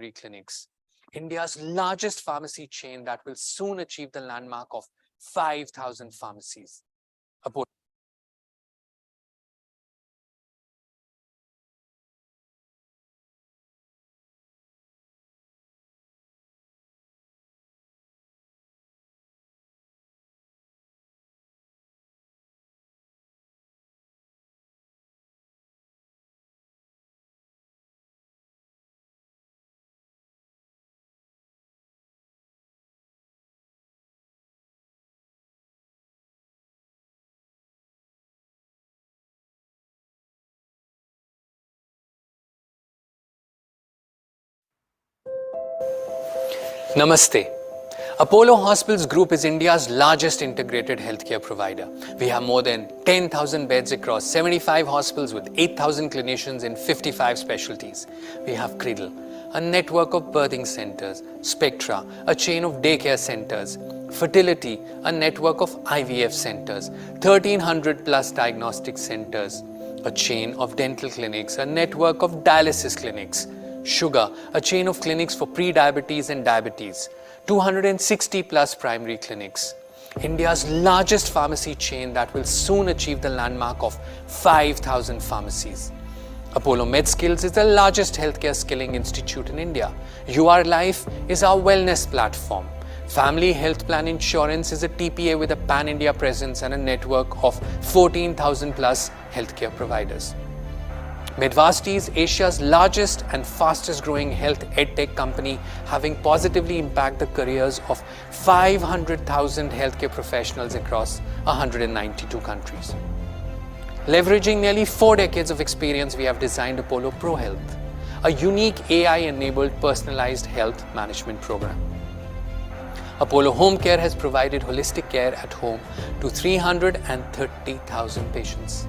primary clinics. India's largest pharmacy chain that will soon achieve the landmark of 5,000 pharmacies. Namaste. Apollo Hospitals Group is India's largest integrated healthcare provider. We have more than 10,000 beds across 75 hospitals with 8,000 clinicians in 55 specialties. We have Cradle, a network of birthing centers, Spectra, a chain of daycare centers, Fertility, a network of IVF centers, 1,300 plus diagnostic centers, a chain of dental clinics, a network of dialysis clinics, Sugar, a chain of clinics for pre-diabetes and diabetes, 260 plus primary clinics, India's largest pharmacy chain that will soon achieve the landmark of 5,000 pharmacies. Apollo MedSkills is the largest healthcare skilling institute in India. UR Life is our wellness platform. Family Health Plan Insurance is a TPA with a pan-India presence and a network of 14,000 plus healthcare providers. Medvasti is Asia's largest and fastest growing health edtech company, having positively impacted the careers of 500,000 healthcare professionals across 192 countries. Leveraging nearly 4 decades of experience, we have designed Apollo Pro Health, a unique AI-enabled personalized health management program. Apollo Home Care has provided holistic care at home to 330,000 patients.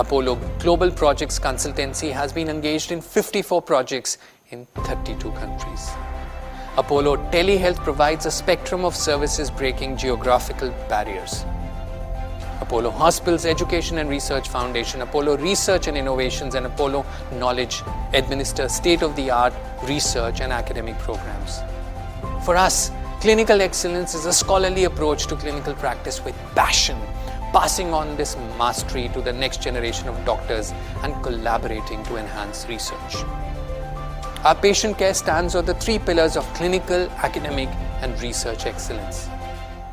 Apollo Global Projects Consultancy has been engaged in 54 projects in 32 countries. Apollo Telehealth provides a spectrum of services breaking geographical barriers. Apollo Hospitals Education and Research Foundation, Apollo Research and Innovations, and Apollo Knowledge administer state-of-the-art research and academic programs. For us, clinical excellence is a scholarly approach to clinical practice with passion, passing on this mastery to the next generation of doctors and collaborating to enhance research. Our patient care stands on the 3 pillars of clinical, academic, and research excellence.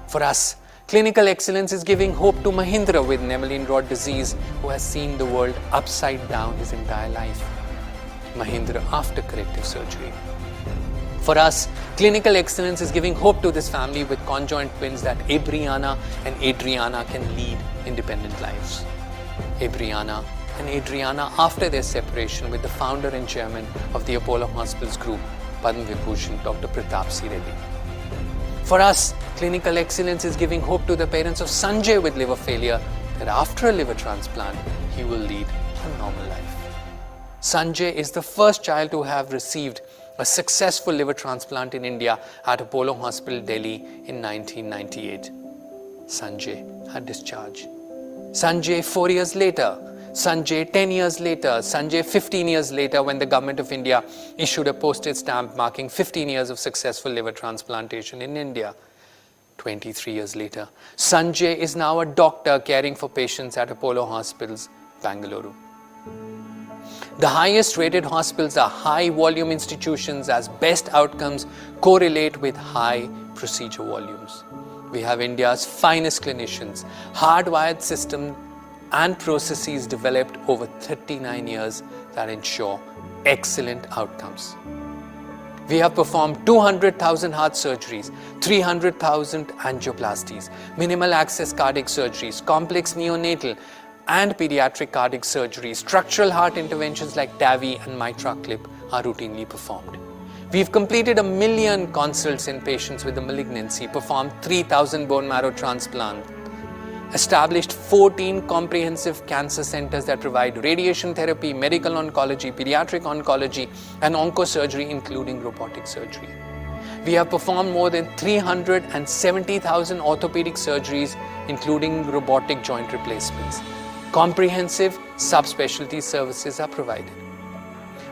For us, clinical excellence is giving hope to Mahindra with Nemaline rod disease, who has seen the world upside down his entire life. Mahindra after corrective surgery. For us, clinical excellence is giving hope to this family with conjoined twins that Abriana and Adriana can lead independent lives. Abriana and Adriana after their separation with the founder and chairman of the Apollo Hospitals Group, Padma Vibhushan, Dr. Pratap C. Reddy. For us, clinical excellence is giving hope to the parents of Sanjay with liver failure that after a liver transplant, he will lead a normal life. Sanjay is the first child to have received a successful liver transplant in India at Apollo Hospital, Delhi in 1998. Sanjay had discharged. Sanjay 4 years later, Sanjay 10 years later, Sanjay 15 years later, when the government of India issued a postage stamp marking 15 years of successful liver transplantation in India. 23 years later, Sanjay is now a doctor caring for patients at Apollo Hospitals, Bangalore. The highest rated hospitals are high volume institutions as best outcomes correlate with high procedure volumes. We have India's finest clinicians, hardwired systems and processes developed over 39 years that ensure excellent outcomes. We have performed 200,000 heart surgeries, 300,000 angioplasties, minimal access cardiac surgeries, complex neonatal and pediatric cardiac surgery. Structural heart interventions like TAVI and Mitra clip are routinely performed. We've completed 1 million consults in patients with a malignancy, performed 3,000 bone marrow transplants, established 14 comprehensive cancer centers that provide radiation therapy, medical oncology, pediatric oncology, and oncosurgery, including robotic surgery. We have performed more than 370,000 orthopedic surgeries, including robotic joint replacements. Comprehensive subspecialty services are provided.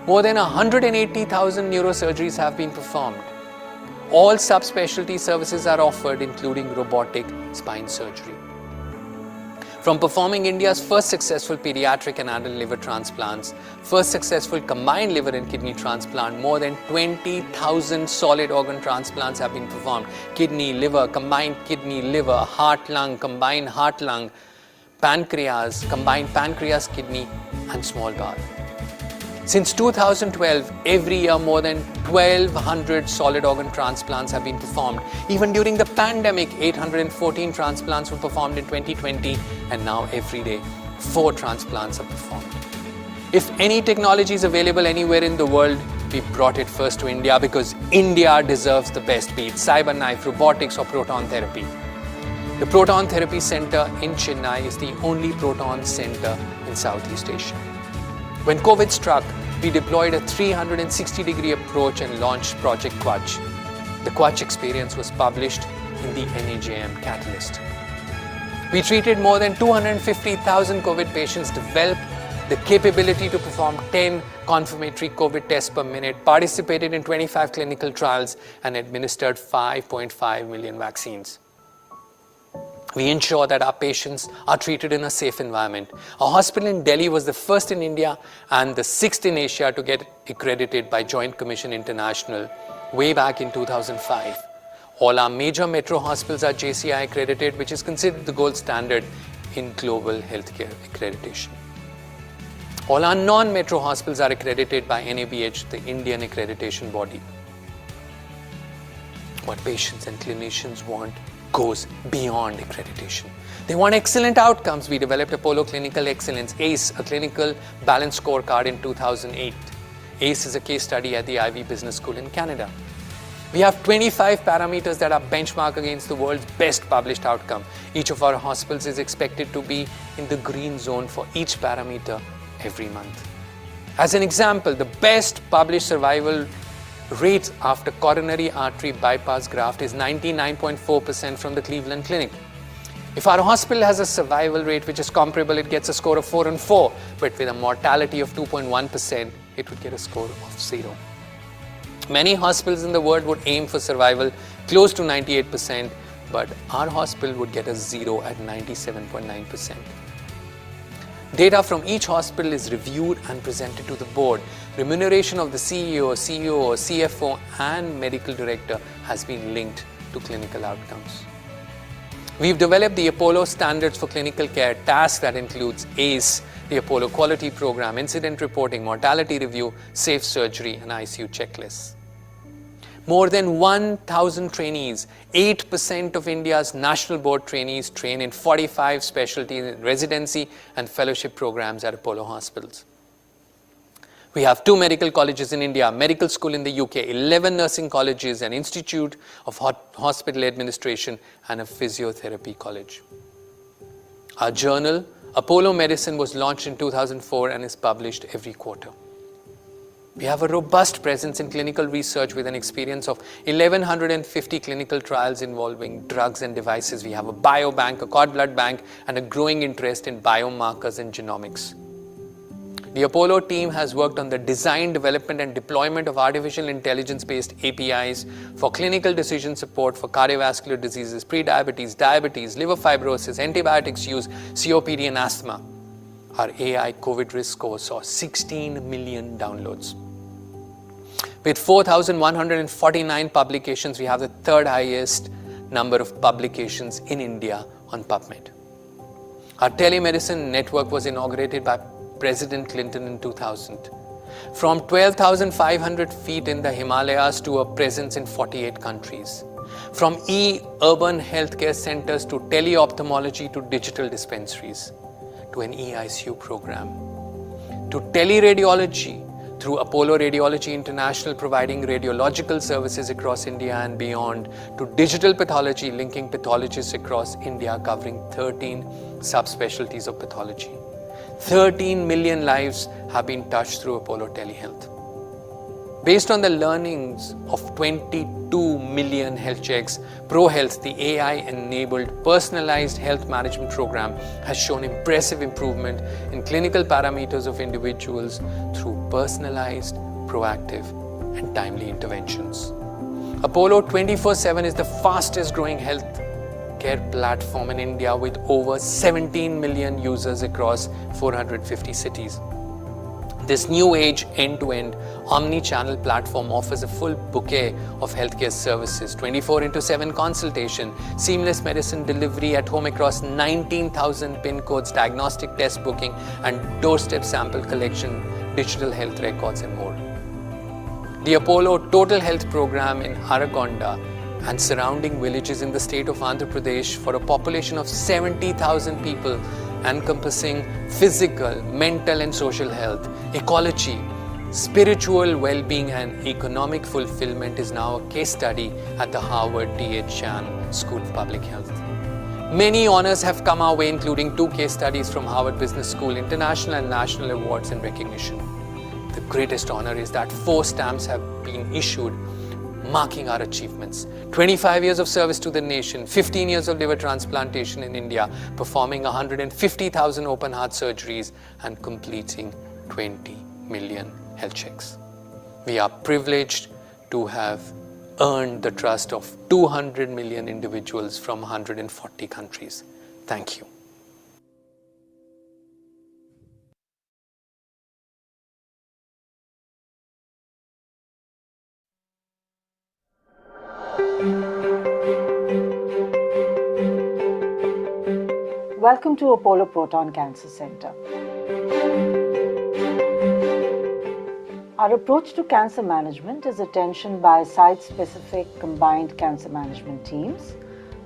More than 180,000 neurosurgeries have been performed. All subspecialty services are offered, including robotic spine surgery. From performing India's first successful pediatric and adult liver transplants, first successful combined liver and kidney transplant, more than 20,000 solid organ transplants have been performed. Kidney, liver, combined kidney, liver, heart, lung, combined heart, lung, pancreas, combined pancreas, kidney, and small bowel. Since 2012, every year more than 1,200 solid organ transplants have been performed. Even during the pandemic, 814 transplants were performed in 2020, and now every day, 4 transplants are performed. If any technology is available anywhere in the world, we brought it first to India because India deserves the best, be it cyberknife, robotics, or proton therapy. The Proton Therapy Center in Chennai is the only proton center in Southeast Asia. When COVID struck, we deployed a 360-degree approach and launched Project Quach. The Quach experience was published in the NAJM Catalyst. We treated more than 250,000 COVID patients, developed the capability to perform 10 confirmatory COVID tests per minute, participated in 25 clinical trials, and administered 5.5 million vaccines. We ensure that our patients are treated in a safe environment. Our hospital in Delhi was the first in India and the 6th in Asia to get accredited by Joint Commission International way back in 2005. All our major metro hospitals are JCI accredited, which is considered the gold standard in global healthcare accreditation. All our non-metro hospitals are accredited by NABH, the Indian accreditation body. What patients and clinicians want goes beyond accreditation. They want excellent outcomes. We developed Apollo Clinical Excellence, ACE, a clinical balance scorecard in 2008. ACE is a case study at the Ivy Business School in Canada. We have 25 parameters that are benchmarked against the world's best published outcome. Each of our hospitals is expected to be in the green zone for each parameter every month. As an example, the best published survival rate after coronary artery bypass graft is 99.4% from the Cleveland Clinic. If our hospital has a survival rate which is comparable, it gets a score of 4 and 4, but with a mortality of 2.1%, it would get a score of 0. Many hospitals in the world would aim for survival close to 98%, but our hospital would get a 0 at 97.9%. Data from each hospital is reviewed and presented to the board. Remuneration of the CEO, CFO, and medical director has been linked to clinical outcomes. We've developed the Apollo Standards for Clinical Care task that includes ACE, the Apollo Quality Program, incident reporting, mortality review, safe surgery, and ICU checklists. More than 1,000 trainees, 8% of India's national board trainees train in 45 specialty residency and fellowship programs at Apollo hospitals. We have 2 medical colleges in India, a medical school in the UK, 11 nursing colleges, an institute of hospital administration, and a physiotherapy college. Our journal, Apollo Medicine, was launched in 2004 and is published every quarter. We have a robust presence in clinical research with an experience of 1,150 clinical trials involving drugs and devices. We have a biobank, a cord blood bank, and a growing interest in biomarkers and genomics. The Apollo team has worked on the design, development, and deployment of artificial intelligence-based APIs for clinical decision support for cardiovascular diseases, prediabetes, diabetes, liver fibrosis, antibiotics use, COPD, and asthma. Our AI COVID risk score saw 16 million downloads. With 4,149 publications, we have the 3rd highest number of publications in India on PubMed. Our telemedicine network was inaugurated by President Clinton in 2000. From 12,500 feet in the Himalayas to a presence in 48 countries. From e-urban healthcare centers to tele-ophthalmology to digital dispensaries, to an e-ICU program, to teleradiology through Apollo Radiology International providing radiological services across India and beyond, to digital pathology linking pathologists across India covering 13 subspecialties of pathology. 13 million lives have been touched through Apollo Telehealth. Based on the learnings of 22 million health checks, ProHealth, the AI-enabled personalized health management program, has shown impressive improvement in clinical parameters of individuals through personalized, proactive, and timely interventions. Apollo 24/7 is the fastest growing health care platform in India with over 17 million users across 450 cities. This new age end-to-end omni-channel platform offers a full bouquet of healthcare services, 24/7 consultation, seamless medicine delivery at home across 19,000 PIN codes, diagnostic test booking and doorstep sample collection, digital health records and more. The Apollo Total Health Program in Aragonda and surrounding villages in the state of Andhra Pradesh for a population of 70,000 people, encompassing physical, mental and social health, ecology, spiritual well-being and economic fulfillment is now a case study at the Harvard T.H. Chan School of Public Health. Many honors have come our way, including 2 case studies from Harvard Business School, international and national awards and recognition. The greatest honor is that 4 stamps have been issued marking our achievements. 25 years of service to the nation, 15 years of liver transplantation in India, performing 150,000 open heart surgeries and completing 20 million health checks. We are privileged to have earned the trust of 200 million individuals from 140 countries. Thank you. Welcome to Apollo Proton Cancer Center. Our approach to cancer management is attention by site-specific combined cancer management teams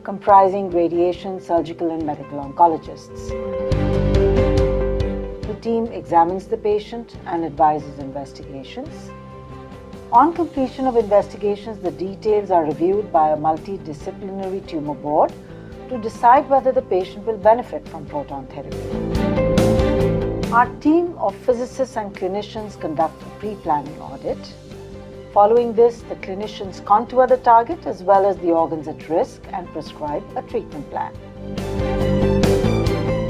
comprising radiation, surgical and medical oncologists. The team examines the patient and advises investigations. On completion of investigations, the details are reviewed by a multidisciplinary tumor board to decide whether the patient will benefit from proton therapy. Our team of physicists and clinicians conduct a pre-planning audit. Following this, the clinicians contour the target as well as the organs at risk and prescribe a treatment plan.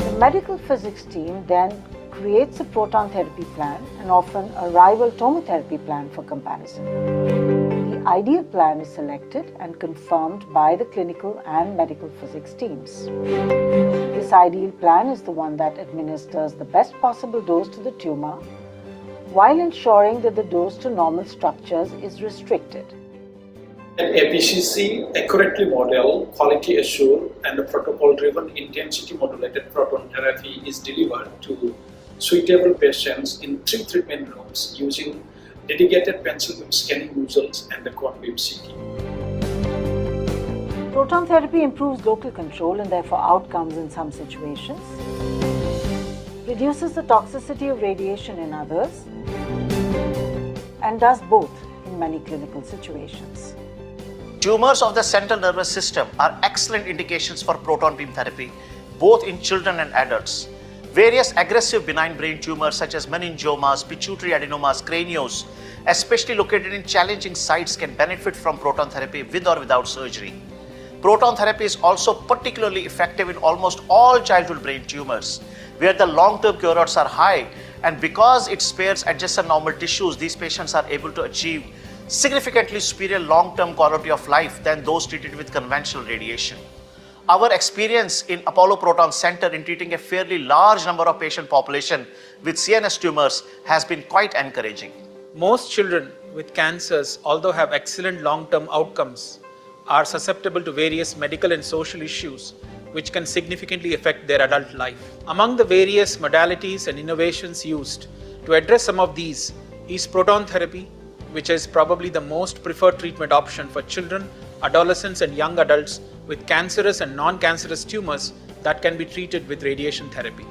The medical physics team then creates a proton therapy plan and often a rival tomotherapy plan for comparison. The ideal plan is selected and confirmed by the clinical and medical physics teams. This ideal plan is the one that administers the best possible dose to the tumor while ensuring that the dose to normal structures is restricted. An APCC accurately model, quality assured, and a protocol-driven intensity-modulated proton therapy is delivered to suitable patients in 3 treatment rooms using dedicated pencil beam scanning nozzles and the quad beam CT. Proton therapy improves local control and therefore outcomes in some situations, reduces the toxicity of radiation in others, and does both in many clinical situations. Tumors of the central nervous system are excellent indications for proton beam therapy, both in children and adults. Various aggressive benign brain tumors such as meningiomas, pituitary adenomas, cranios, especially located in challenging sites, can benefit from proton therapy with or without surgery. Proton therapy is also particularly effective in almost all childhood brain tumors, where the long-term cure rates are high, and because it spares adjacent normal tissues, these patients are able to achieve significantly superior long-term quality of life than those treated with conventional radiation. Our experience in Apollo Proton Center in treating a fairly large number of patient population with CNS tumors has been quite encouraging. Most children with cancers, although have excellent long-term outcomes, are susceptible to various medical and social issues which can significantly affect their adult life. Among the various modalities and innovations used to address some of these is proton therapy, which is probably the most preferred treatment option for children, adolescents and young adults with cancerous and non-cancerous tumors that can be treated with radiation therapy.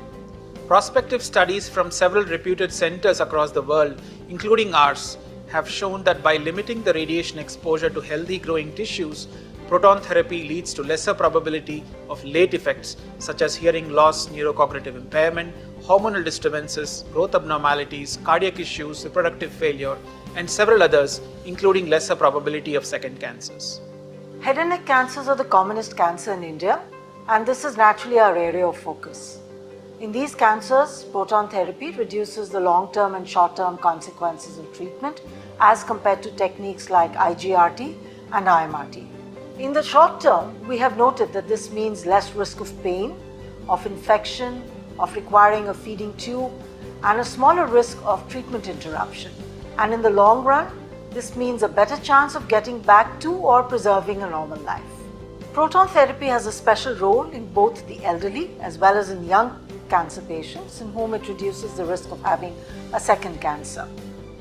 Prospective studies from several reputed centers across the world, including ours, have shown that by limiting the radiation exposure to healthy growing tissues, proton therapy leads to lesser probability of late effects such as hearing loss, neurocognitive impairment, hormonal disturbances, growth abnormalities, cardiac issues, reproductive failure, and several others, including lesser probability of second cancers. Head and neck cancers are the commonest cancer in India, and this is naturally our area of focus. In these cancers, proton therapy reduces the long-term and short-term consequences of treatment as compared to techniques like IGRT and IMRT. In the short term, we have noted that this means less risk of pain, of infection, of requiring a feeding tube, and a smaller risk of treatment interruption. And in the long run, this means a better chance of getting back to or preserving a normal life. Proton therapy has a special role in both the elderly as well as in young cancer patients in whom it reduces the risk of having a second cancer.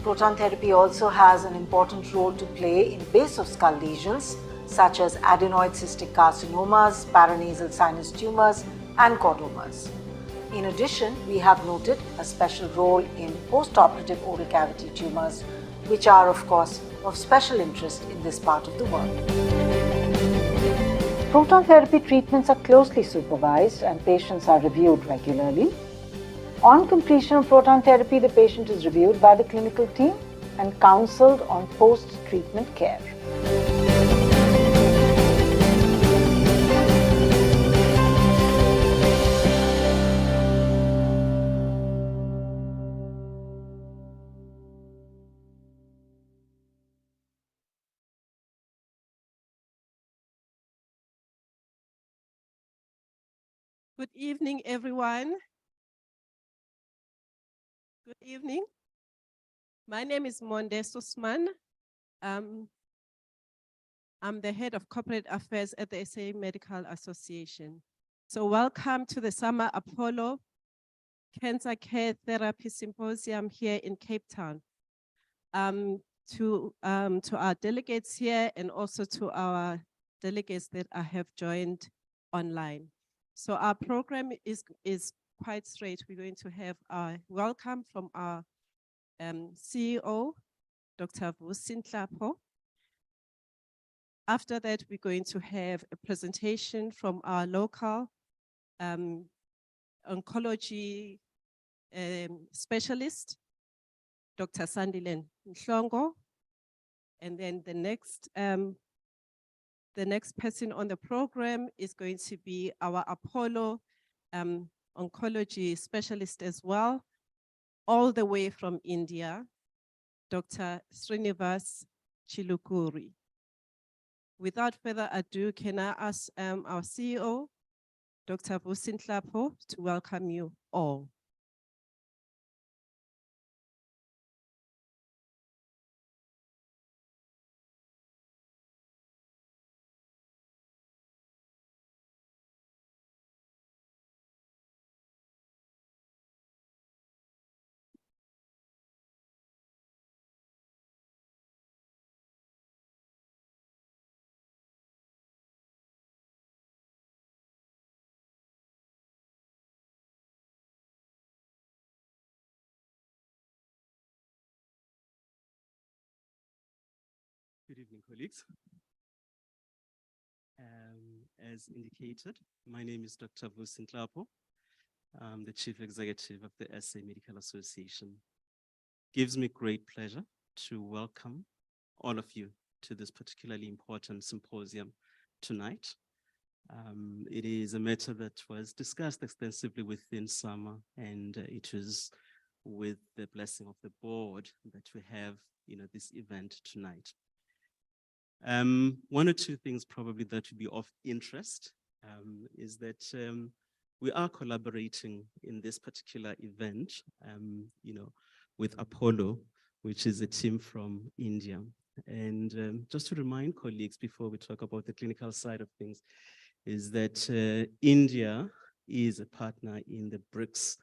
Proton therapy also has an important role to play in base of skull lesions such as adenoid cystic carcinomas, paranasal sinus tumors, and chordomas. In addition, we have noted a special role in post-operative oral cavity tumors, which are, of course, of special interest in this part of the world. Proton therapy treatments are closely supervised and patients are reviewed regularly. On completion of proton therapy, the patient is reviewed by the clinical team and counseled on post-treatment care. Good evening, everyone. Good evening. My name is Monde Susman. I'm the head of corporate affairs at the SA Medical Association. So welcome to the Summer Apollo Cancer Care Therapy Symposium here in Cape Town. To our delegates here and also to our delegates that I have joined online. So our program is quite straight. We're going to have a welcome from our CEO, Dr. Vusi Nhlapho. After that, we're going to have a presentation from our local oncology specialist, Dr. Sandile Mhlongo. And then the next person on the program is going to be our Apollo oncology specialist as well, all the way from India, Dr. Srinivas Chilukuri. Without further ado, can I ask our CEO, Dr. Vusi Nhlapho, to welcome you all. Good evening, colleagues. As indicated, my name is Dr. Vusi Nhlapho. I'm the Chief Executive of the SA Medical Association. It gives me great pleasure to welcome all of you to this particularly important symposium tonight. It is a matter that was discussed extensively within summer, and it is with the blessing of the board that we have, this event tonight. One or two things probably that would be of interest is that we are collaborating in this particular event, with Apollo, which is a team from India. And just to remind colleagues before we talk about the clinical side of things, is that India is a partner in the BRICS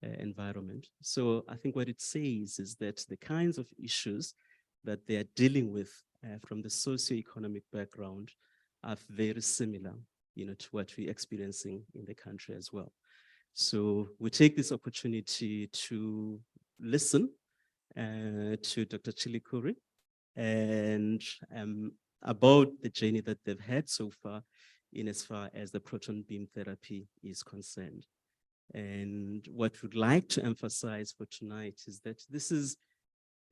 environment. So I think what it says is that the kinds of issues that they are dealing with from the socioeconomic background are very similar, to what we're experiencing in the country as well. So we take this opportunity to listen to Dr. Chilukuri and about the journey that they've had so far in as far as the proton beam therapy is concerned. And what we'd like to emphasize for tonight is that this is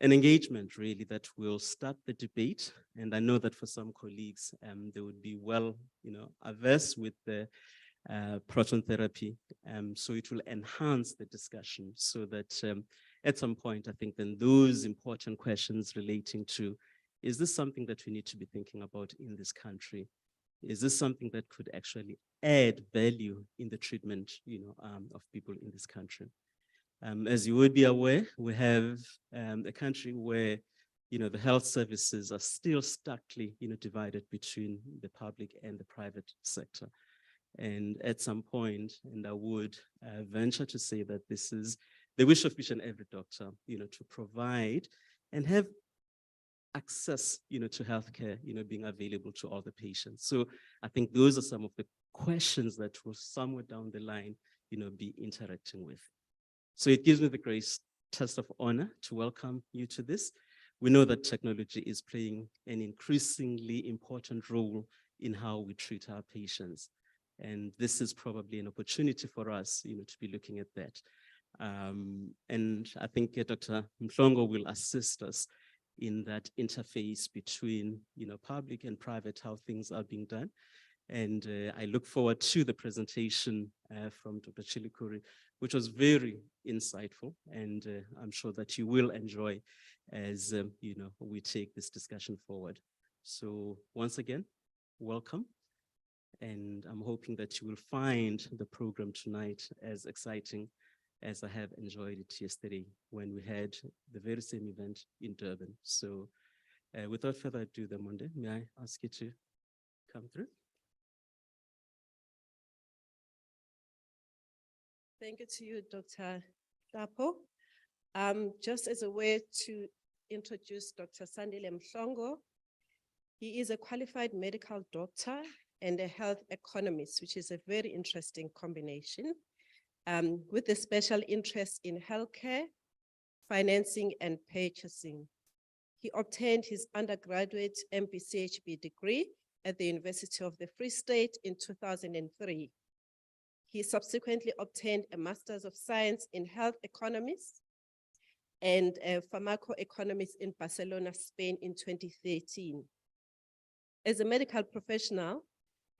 an engagement really that will start the debate. And I know that for some colleagues, they would be well, averse with the proton therapy. So it will enhance the discussion so that at some point, I think then those important questions relating to, is this something that we need to be thinking about in this country? Is this something that could actually add value in the treatment, of people in this country? As you would be aware, we have a country where, the health services are still starkly, divided between the public and the private sector. And at some point, and I would venture to say that this is the wish of each and every doctor, to provide and have access, to healthcare, being available to all the patients. So I think those are some of the questions that will somewhere down the line, be interacting with. So it gives me the great test of honor to welcome you to this. We know that technology is playing an increasingly important role in how we treat our patients. And this is probably an opportunity for us, to be looking at that. And I think Dr. Mhlongo will assist us in that interface between, public and private, how things are being done. And I look forward to the presentation from Dr. Chilukuri, which was very insightful. And I'm sure that you will enjoy as, we take this discussion forward. So once again, welcome. And I'm hoping that you will find the program tonight as exciting as I have enjoyed it yesterday when we had the very same event in Durban. So without further ado, Damonde, may I ask you to come through? Thank you to you, Dr. Tapo. Just as a way to introduce Dr. Sandile Mhlongo, he is a qualified medical doctor and a health economist, which is a very interesting combination, with a special interest in healthcare, financing, and purchasing. He obtained his undergraduate MPCHB degree at the University of the Free State in 2003. He subsequently obtained a Master's of Science in Health Economics and a Pharmacoeconomics in Barcelona, Spain in 2013. As a medical professional,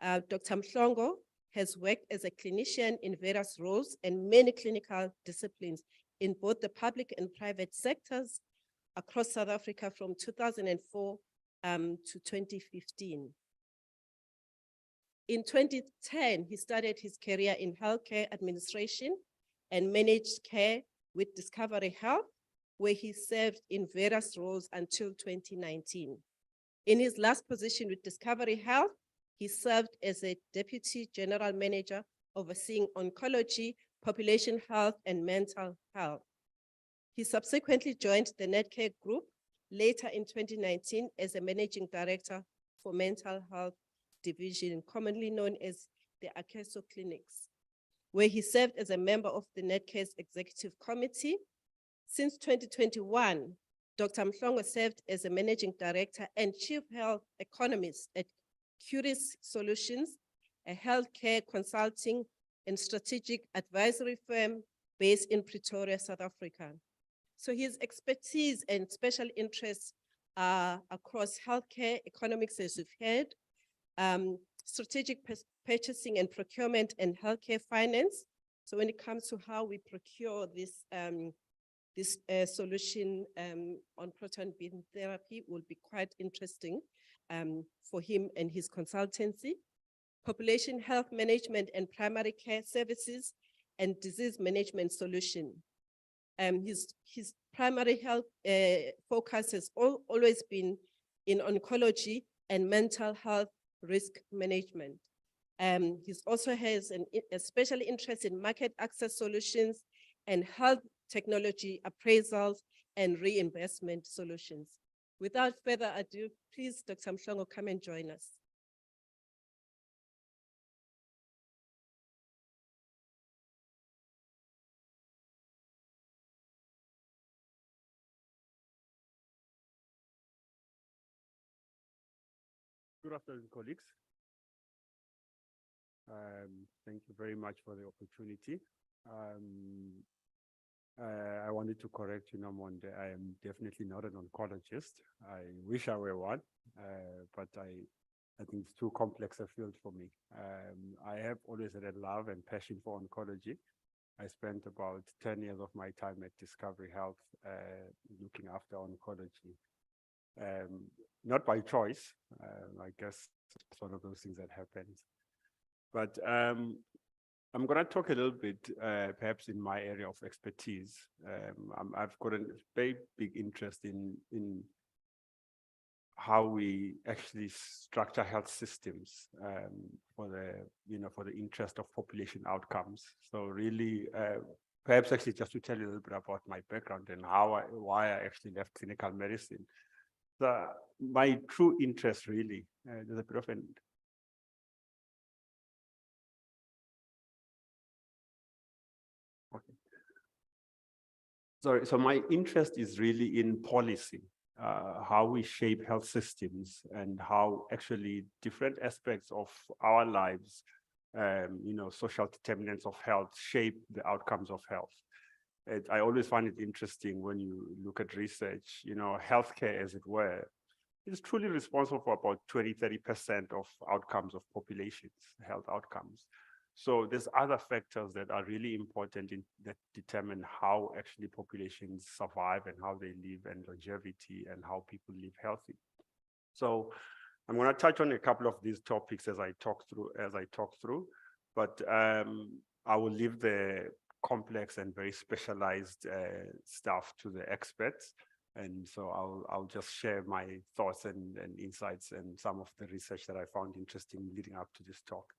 Dr. Mhlongo has worked as a clinician in various roles and many clinical disciplines in both the public and private sectors across South Africa from 2004 to 2015. In 2010, he started his career in healthcare administration and managed care with Discovery Health, where he served in various roles until 2019. In his last position with Discovery Health, he served as a Deputy General Manager overseeing oncology, population health, and mental health. He subsequently joined the Netcare Group later in 2019 as a Managing Director for Mental Health Division, commonly known as the Akeso Clinics, where he served as a member of the Netcare's Executive Committee. Since 2021, Dr. Mhlongo served as a Managing Director and Chief Health Economist at Curis Solutions, a healthcare consulting and strategic advisory firm based in Pretoria, South Africa. So his expertise and special interests are across healthcare economics, as we've heard, strategic purchasing and procurement, and healthcare finance. So when it comes to how we procure this, solution on proton beam therapy will be quite interesting for him and his consultancy. Population health management and primary care services and disease management solution. His primary health focus has always been in oncology and mental health risk management. He also has a special interest in market access solutions and health technology appraisals and reimbursement solutions. Without further ado, please, Dr. Mhlongo, come and join us. Good afternoon, colleagues. Thank you very much for the opportunity. I wanted to correct you, Namonde. I am definitely not an oncologist. I wish I were one, but I I think it's too complex a field for me. I have always had a love and passion for oncology. I spent about 10 years of my time at Discovery Health looking after oncology. Not by choice, I guess it's one of those things that happens. But I'm going to talk a little bit, perhaps in my area of expertise. I've got a very big interest in how we actually structure health systems for the interest of population outcomes. So really, perhaps actually just to tell you a little bit about my background and why I actually left clinical medicine. So my true interest really, there's a bit of an okay. Sorry, so my interest is really in policy. How we shape health systems and how actually different aspects of our lives, social determinants of health shape the outcomes of health. I always find it interesting when you look at research, healthcare, as it were, is truly responsible for about 20–30% of outcomes of populations, health outcomes. So there's other factors that are really important that determine how actually populations survive and how they live, and longevity, and how people live healthy. So I'm going to touch on a couple of these topics as I talk through, but I will leave the complex and very specialized stuff to the experts. And so I'll just share my thoughts and insights and some of the research that I found interesting leading up to this talk.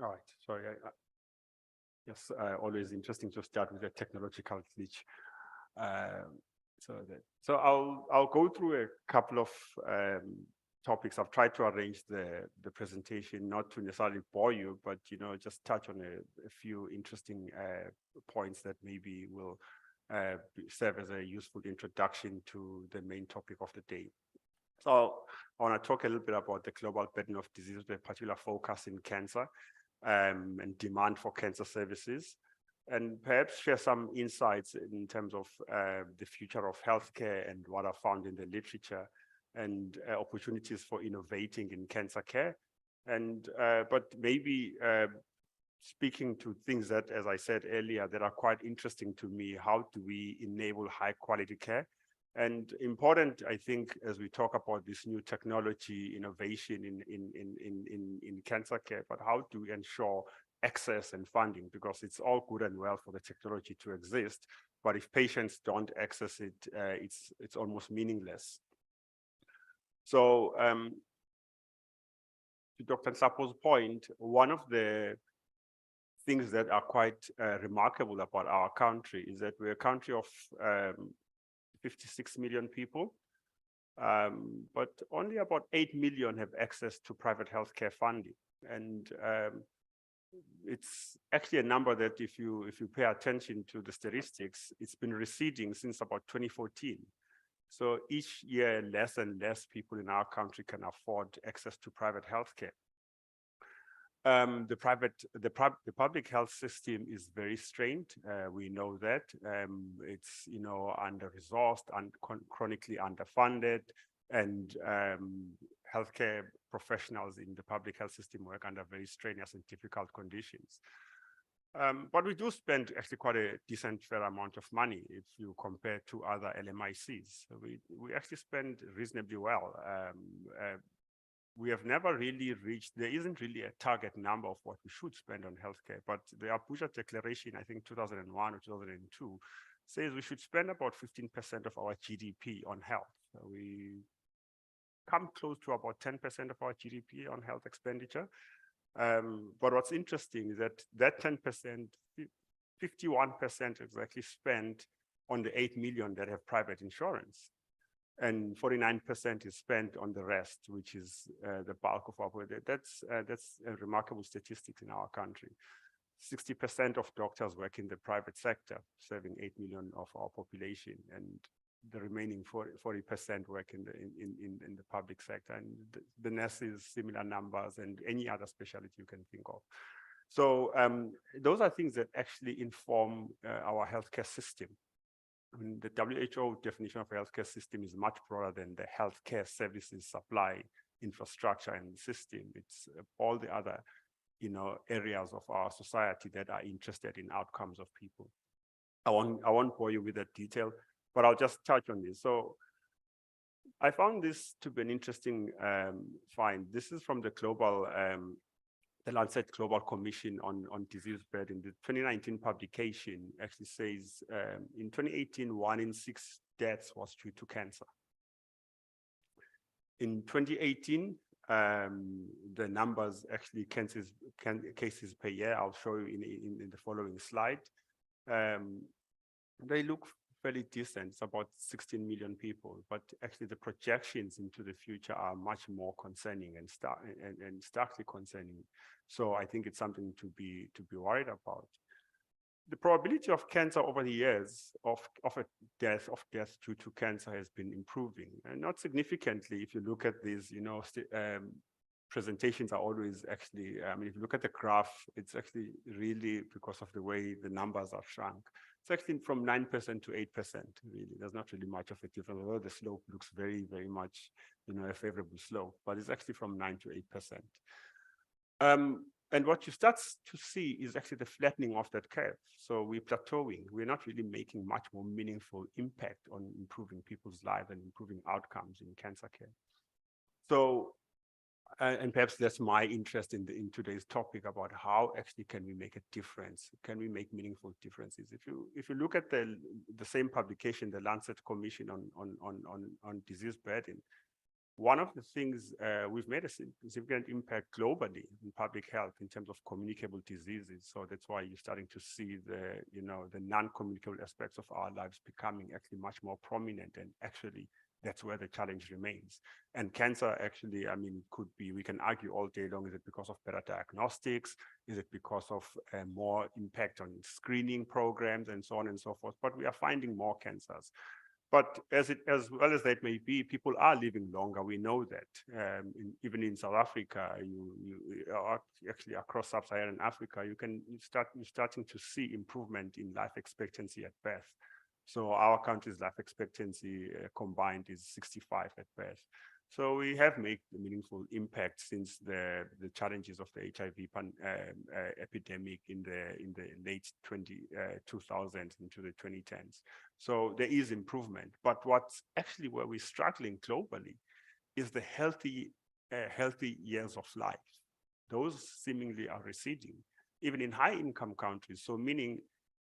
All right, sorry. Yes, always interesting to start with a technological glitch. So I'll go through a couple of topics. I've tried to arrange the presentation not to necessarily bore you, but just touch on a few interesting points that maybe will serve as a useful introduction to the main topic of the day. So I want to talk a little bit about the global burden of disease with a particular focus in cancer and demand for cancer services, and perhaps share some insights in terms of the future of healthcare and what I found in the literature, and opportunities for innovating in cancer care. And but maybe speaking to things that, as I said earlier, that are quite interesting to me. How do we enable high quality care? And important, I think, as we talk about this new technology innovation in cancer care, but how do we ensure access and funding? Because it's all good and well for the technology to exist, but if patients don't access it, it's almost meaningless. So to Dr. Nsapo's point, one of the things that are quite remarkable about our country is that we're a country of 56 million people, but only about 8 million have access to private healthcare funding. And it's actually a number that if you pay attention to the statistics, it's been receding since about 2014. So each year, less and less people in our country can afford access to private healthcare. The public health system is very strained. We know that it's under-resourced and chronically underfunded, and healthcare professionals in the public health system work under very strenuous and difficult conditions. But we do spend actually quite a decent fair amount of money if you compare to other LMICs. We actually spend reasonably well. We have never really reached, there isn't really a target number of what we should spend on healthcare, but the Abuja Declaration, I think 2001 or 2002, says we should spend about 15% of our GDP on health. So we come close to about 10% of our GDP on health expenditure. But what's interesting is that 10%, 51% is actually spent on the 8 million that have private insurance. And 49% is spent on the rest, which is the bulk of our. That's a remarkable statistic in our country. 60% of doctors work in the private sector, serving 8 million of our population, and the remaining 40% work in the public sector, and the nurses, similar numbers, and any other specialty you can think of. So those are things that actually inform our healthcare system. I mean, the WHO definition of a healthcare system is much broader than the healthcare services supply infrastructure and system. It's all the other, areas of our society that are interested in outcomes of people. I won't bore you with that detail, but I'll just touch on this. So I found this to be an interesting find. This is from the the Lancet Global Commission on Disease Burden. The 2019 publication actually says in 2018, 1 in 6 deaths was due to cancer. In 2018, the numbers actually cases per year, I'll show you in the following slide. They look fairly decent. It's about 16 million people, but actually the projections into the future are much more concerning and starkly concerning. So I think it's something to be worried about. The probability of cancer over the years of death due to cancer has been improving, and not significantly. If you look at these, presentations are always actually, if you look at the graph, it's actually really because of the way the numbers are shrunk. It's actually from 9% to 8%, really. There's not really much of a difference, although the slope looks very, very much, a favorable slope, but it's actually from 9 to 8%. And what you start to see is actually the flattening of that curve. So we're plateauing. We're not really making much more meaningful impact on improving people's lives and improving outcomes in cancer care. So, and perhaps that's my interest in today's topic about how actually can we make a difference? Can we make meaningful differences? If you look at the same publication, the Lancet Commission on Disease Burden, one of the things we've made a significant impact globally in public health in terms of communicable diseases. So that's why you're starting to see the non-communicable aspects of our lives becoming actually much more prominent, and actually that's where the challenge remains. And cancer actually, could be, we can argue all day long, is it because of better diagnostics? Is it because of more impact on screening programs and so on and so forth? But we are finding more cancers. But as well as that may be, people are living longer. We know that. Even in South Africa, you are actually across sub-Saharan Africa, you're starting to see improvement in life expectancy at birth. So our country's life expectancy combined is 65 at birth. So we have made a meaningful impact since the challenges of the HIV epidemic in the late 2000s into the 2010s. So there is improvement, but what's actually where we're struggling globally is the healthy years of life. Those seemingly are receding, even in high-income countries. So meaning,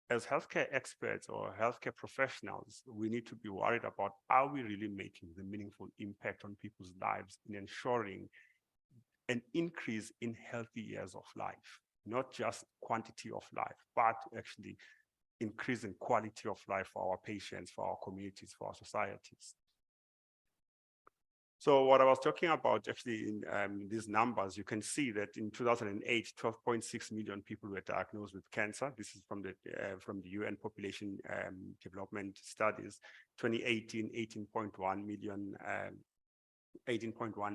as healthcare experts or healthcare professionals, we need to be worried about, are we really making the meaningful impact on people's lives in ensuring an increase in healthy years of life, not just quantity of life, but actually increasing quality of life for our patients, for our communities, for our societies. So what I was talking about actually in these numbers, you can see that in 2008, 12.6 million people were diagnosed with cancer. This is from the UN Population Development Studies. 2018, 18.1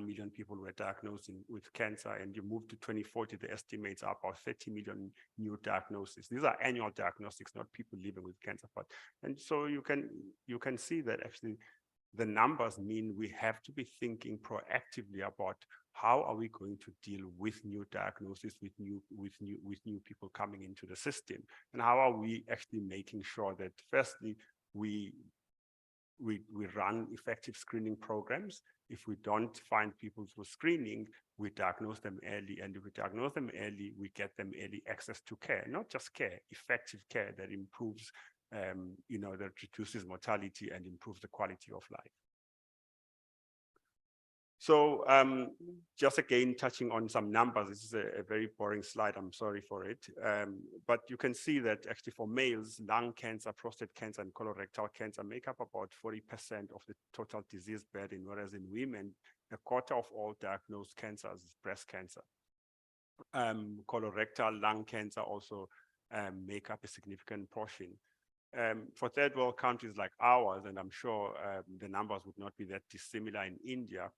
million people were diagnosed with cancer, and you move to 2040, the estimates are about 30 million new diagnoses. These are annual diagnostics, not people living with cancer. And so you can see that actually the numbers mean we have to be thinking proactively about how are we going to deal with new diagnoses, with new people coming into the system, and how are we actually making sure that firstly we run effective screening programs. If we don't find people through screening, we diagnose them early, and if we diagnose them early, we get them early access to care, not just care, effective care that improves that reduces mortality and improves the quality of life. So just again, touching on some numbers, this is a very boring slide, I'm sorry for it. But you can see that actually for males, lung cancer, prostate cancer, and colorectal cancer make up about 40% of the total disease burden, whereas in women, a quarter of all diagnosed cancers is breast cancer. Colorectal, lung cancer also make up a significant portion. for third world countries like ours, and I'm sure the numbers would not be that dissimilar in India,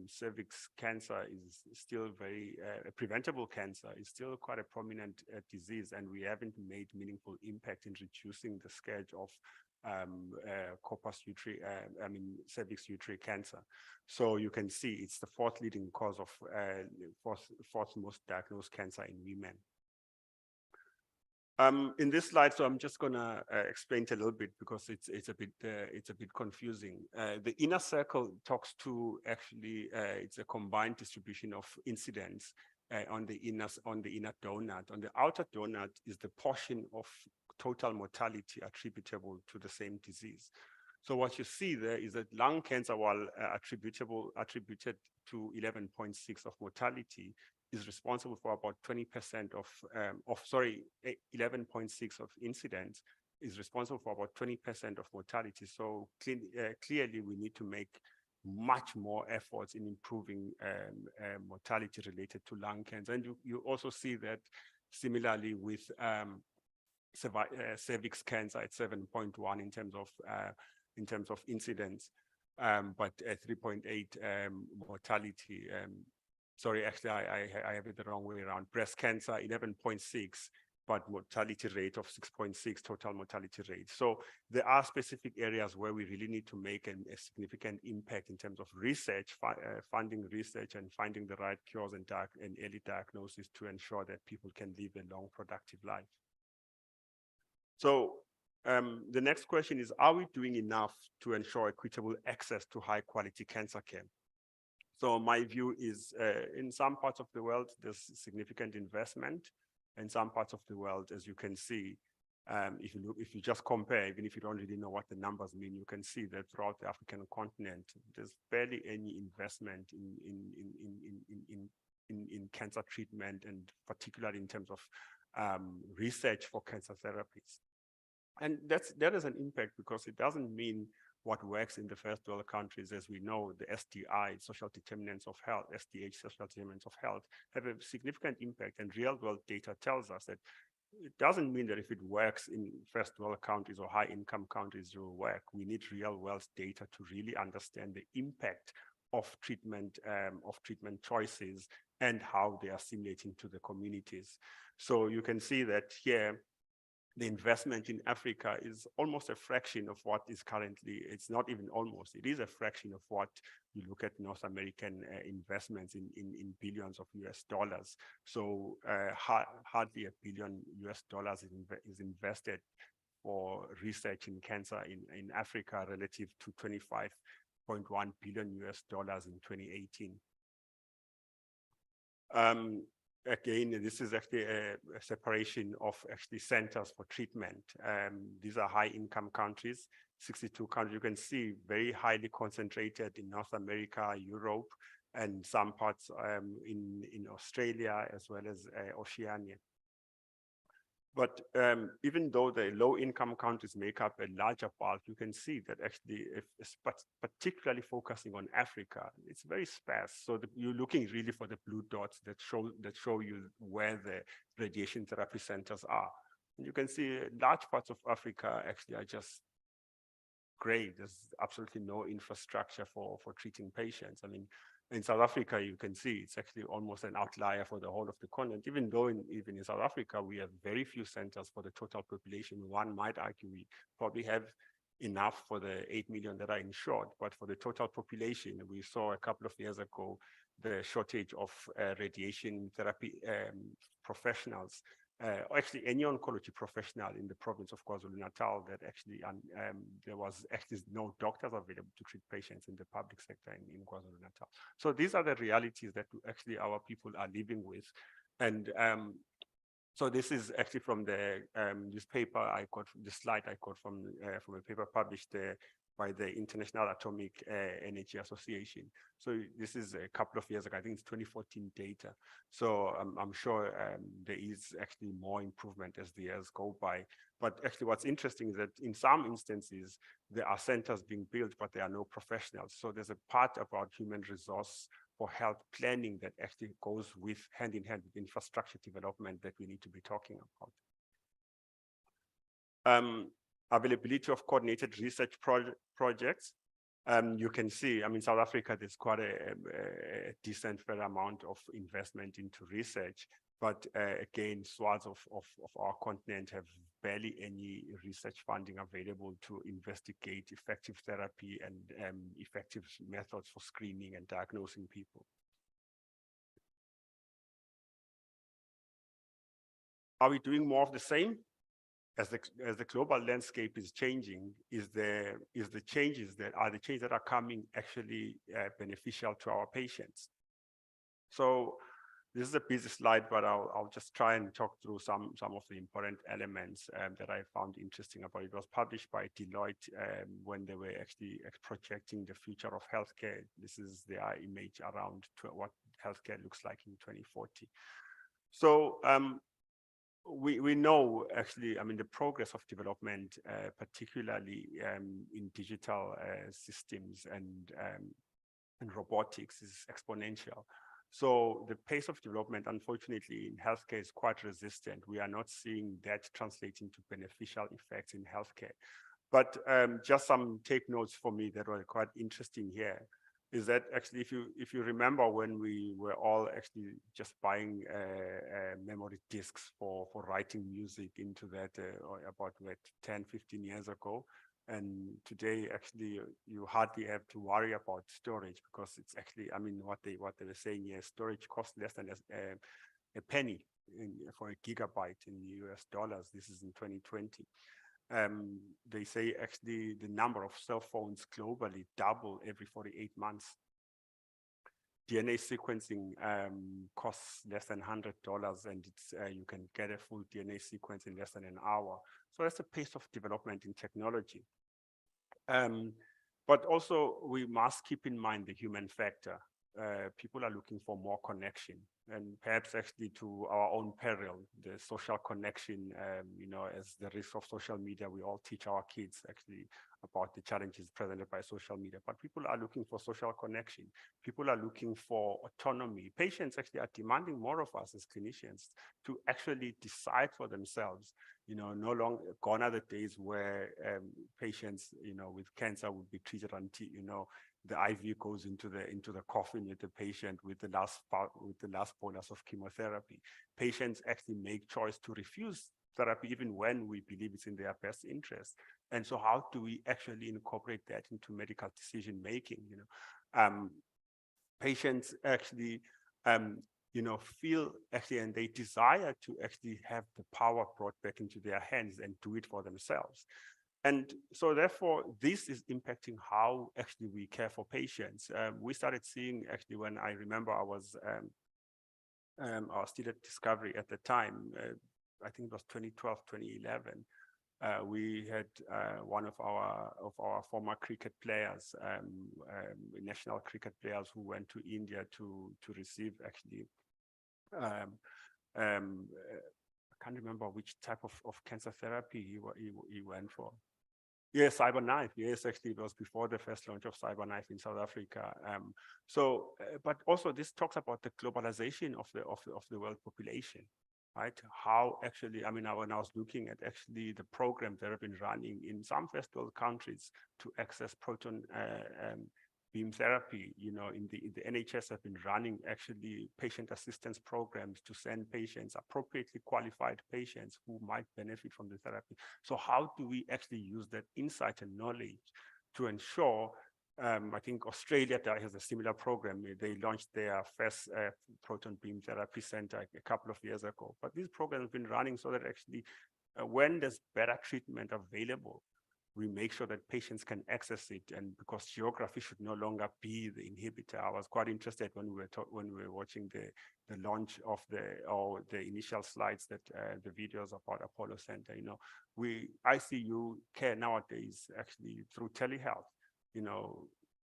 cervix cancer is still very, preventable cancer is still quite a prominent disease, and we haven't made meaningful impact in reducing the scourge of cervix uterine cancer. So you can see it's the fourth leading cause of, fourth most diagnosed cancer in women. In this slide, so I'm just gonna explain it a little bit because it's a bit confusing. The inner circle talks to actually it's a combined distribution of incidence on the inner donut. On the outer donut is the portion of total mortality attributable to the same disease. So what you see there is that lung cancer, while attributed to 11.6 of mortality, is responsible for about 20% of 11.6 of incidence, is responsible for about 20% of mortality. So clearly we need to make much more efforts in improving mortality related to lung cancer. And you also see that similarly with cervix cancer at 7.1 in terms of incidence, but 3.8 mortality. Sorry, actually, I have it the wrong way around. Breast cancer, 11.6, but mortality rate of 6.6, total mortality rate. So there are specific areas where we really need to make a significant impact in terms of research, funding research and finding the right cures and early diagnosis to ensure that people can live a long, productive life. So the next question is, are we doing enough to ensure equitable access to high quality cancer care? So my view is in some parts of the world, there's significant investment. In some parts of the world, as you can see, if you just compare, even if you don't really know what the numbers mean, you can see that throughout the African continent, there's barely any investment in cancer treatment, and particularly in terms of research for cancer therapies. And that is an impact because it doesn't mean what works in the first world countries. As we know, the SDI, social determinants of health, SDH, social determinants of health, have a significant impact, and real world data tells us that it doesn't mean that if it works in first world countries or high income countries, it will work. We need real world data to really understand the impact of treatment choices and how they are assimilating to the communities. So you can see that here, the investment in Africa is almost a fraction of what is currently, it's not even almost, it is a fraction of what you look at North American investments in billions of US dollars. So hardly $1 billion is invested for research in cancer in Africa relative to $25.1 billion US in 2018. Again, this is actually a separation of actually centers for treatment. These are high income countries, 62 countries. You can see very highly concentrated in North America, Europe, and some parts in Australia, as well as Oceania. But even though the low income countries make up a larger part, you can see that actually, particularly focusing on Africa, it's very sparse. So you're looking really for the blue dots that show you where the radiation therapy centers are. And you can see large parts of Africa actually are just gray. There's absolutely no infrastructure for treating patients. I mean, in South Africa, you can see it's actually almost an outlier for the whole of the continent, even though even in South Africa, we have very few centers for the total population. One might argue we probably have enough for the 8 million that are insured, but for the total population, we saw a couple of years ago the shortage of radiation therapy professionals. Actually, any oncology professional in the province of KwaZulu-Natal, that actually there was actually no doctors available to treat patients in the public sector in KwaZulu-Natal. So these are the realities that actually our people are living with. And so this is actually from the this paper I got, the slide I got from a paper published by the International Atomic Energy Association. So this is a couple of years ago, I think it's 2014 data. So I'm sure there is actually more improvement as the years go by. But actually what's interesting is that in some instances, there are centers being built, but there are no professionals. So there's a part about human resource for health planning that actually goes with hand in hand with infrastructure development that we need to be talking about. Availability of coordinated research projects. You can see, I mean, South Africa, there's quite a decent fair amount of investment into research, but again, swaths of our continent have barely any research funding available to investigate effective therapy and effective methods for screening and diagnosing people. Are we doing more of the same? As the global landscape is changing, are the changes that are coming actually beneficial to our patients? So this is a busy slide, but I'll just try and talk through some of the important elements that I found interesting about it. It was published by Deloitte when they were actually projecting the future of healthcare. This is their image around what healthcare looks like in 2040. So we know actually, I mean, the progress of development, particularly in digital systems and robotics, is exponential. So the pace of development, unfortunately, in healthcare is quite resistant. We are not seeing that translate into beneficial effects in healthcare. But just some take notes for me that were quite interesting here is that actually, if you remember when we were all actually just buying memory disks for writing music into that about 10, 15 years ago, and today actually you hardly have to worry about storage, because it's actually, I mean, what they were saying here, storage costs less than a penny for a gigabyte in US dollars. This is in 2020. They say actually the number of cell phones globally double every 48 months. DNA sequencing costs less than $100, and it's you can get a full DNA sequence in less than an hour. So that's the pace of development in technology. But also we must keep in mind the human factor. People are looking for more connection, and perhaps actually to our own peril, the social connection, you know, as the risk of social media, we all teach our kids actually about the challenges presented by social media, but people are looking for social connection. People are looking for autonomy. Patients actually are demanding more of us as clinicians to actually decide for themselves. You know, no longer gone are the days where patients, you know, with cancer would be treated until, you know, the IV goes into the coffin with the patient with the last bolus of chemotherapy. Patients actually make choice to refuse therapy even when we believe it's in their best interest. And so how do we actually incorporate that into medical decision making? You know, patients actually you know, feel actually, and they desire to actually have the power brought back into their hands and do it for themselves. And so therefore, this is impacting how actually we care for patients. We started seeing actually when I remember I was still at Discovery at the time, I think it was 2012, 2011. We had one of our former cricket players, national cricket players, who went to India to receive actually, I can't remember which type of cancer therapy he went for. Yes, CyberKnife. Yes, actually, it was before the first launch of CyberKnife in South Africa. But also this talks about the globalization of the world population, right? How actually, I mean, when I was looking at actually the programs that have been running in some first world countries to access proton beam therapy, you know, in the NHS have been running actually patient assistance programs to send patients, appropriately qualified patients who might benefit from the therapy. So how do we actually use that insight and knowledge to ensure, I think Australia has a similar program. They launched their first proton beam therapy center a couple of years ago. But these programs have been running so that actually when there's better treatment available, we make sure that patients can access it, and because geography should no longer be the inhibitor. I was quite interested when we were watching the launch of the initial slides, that the videos about Apollo Center. You know, ICU care nowadays actually through telehealth. You know,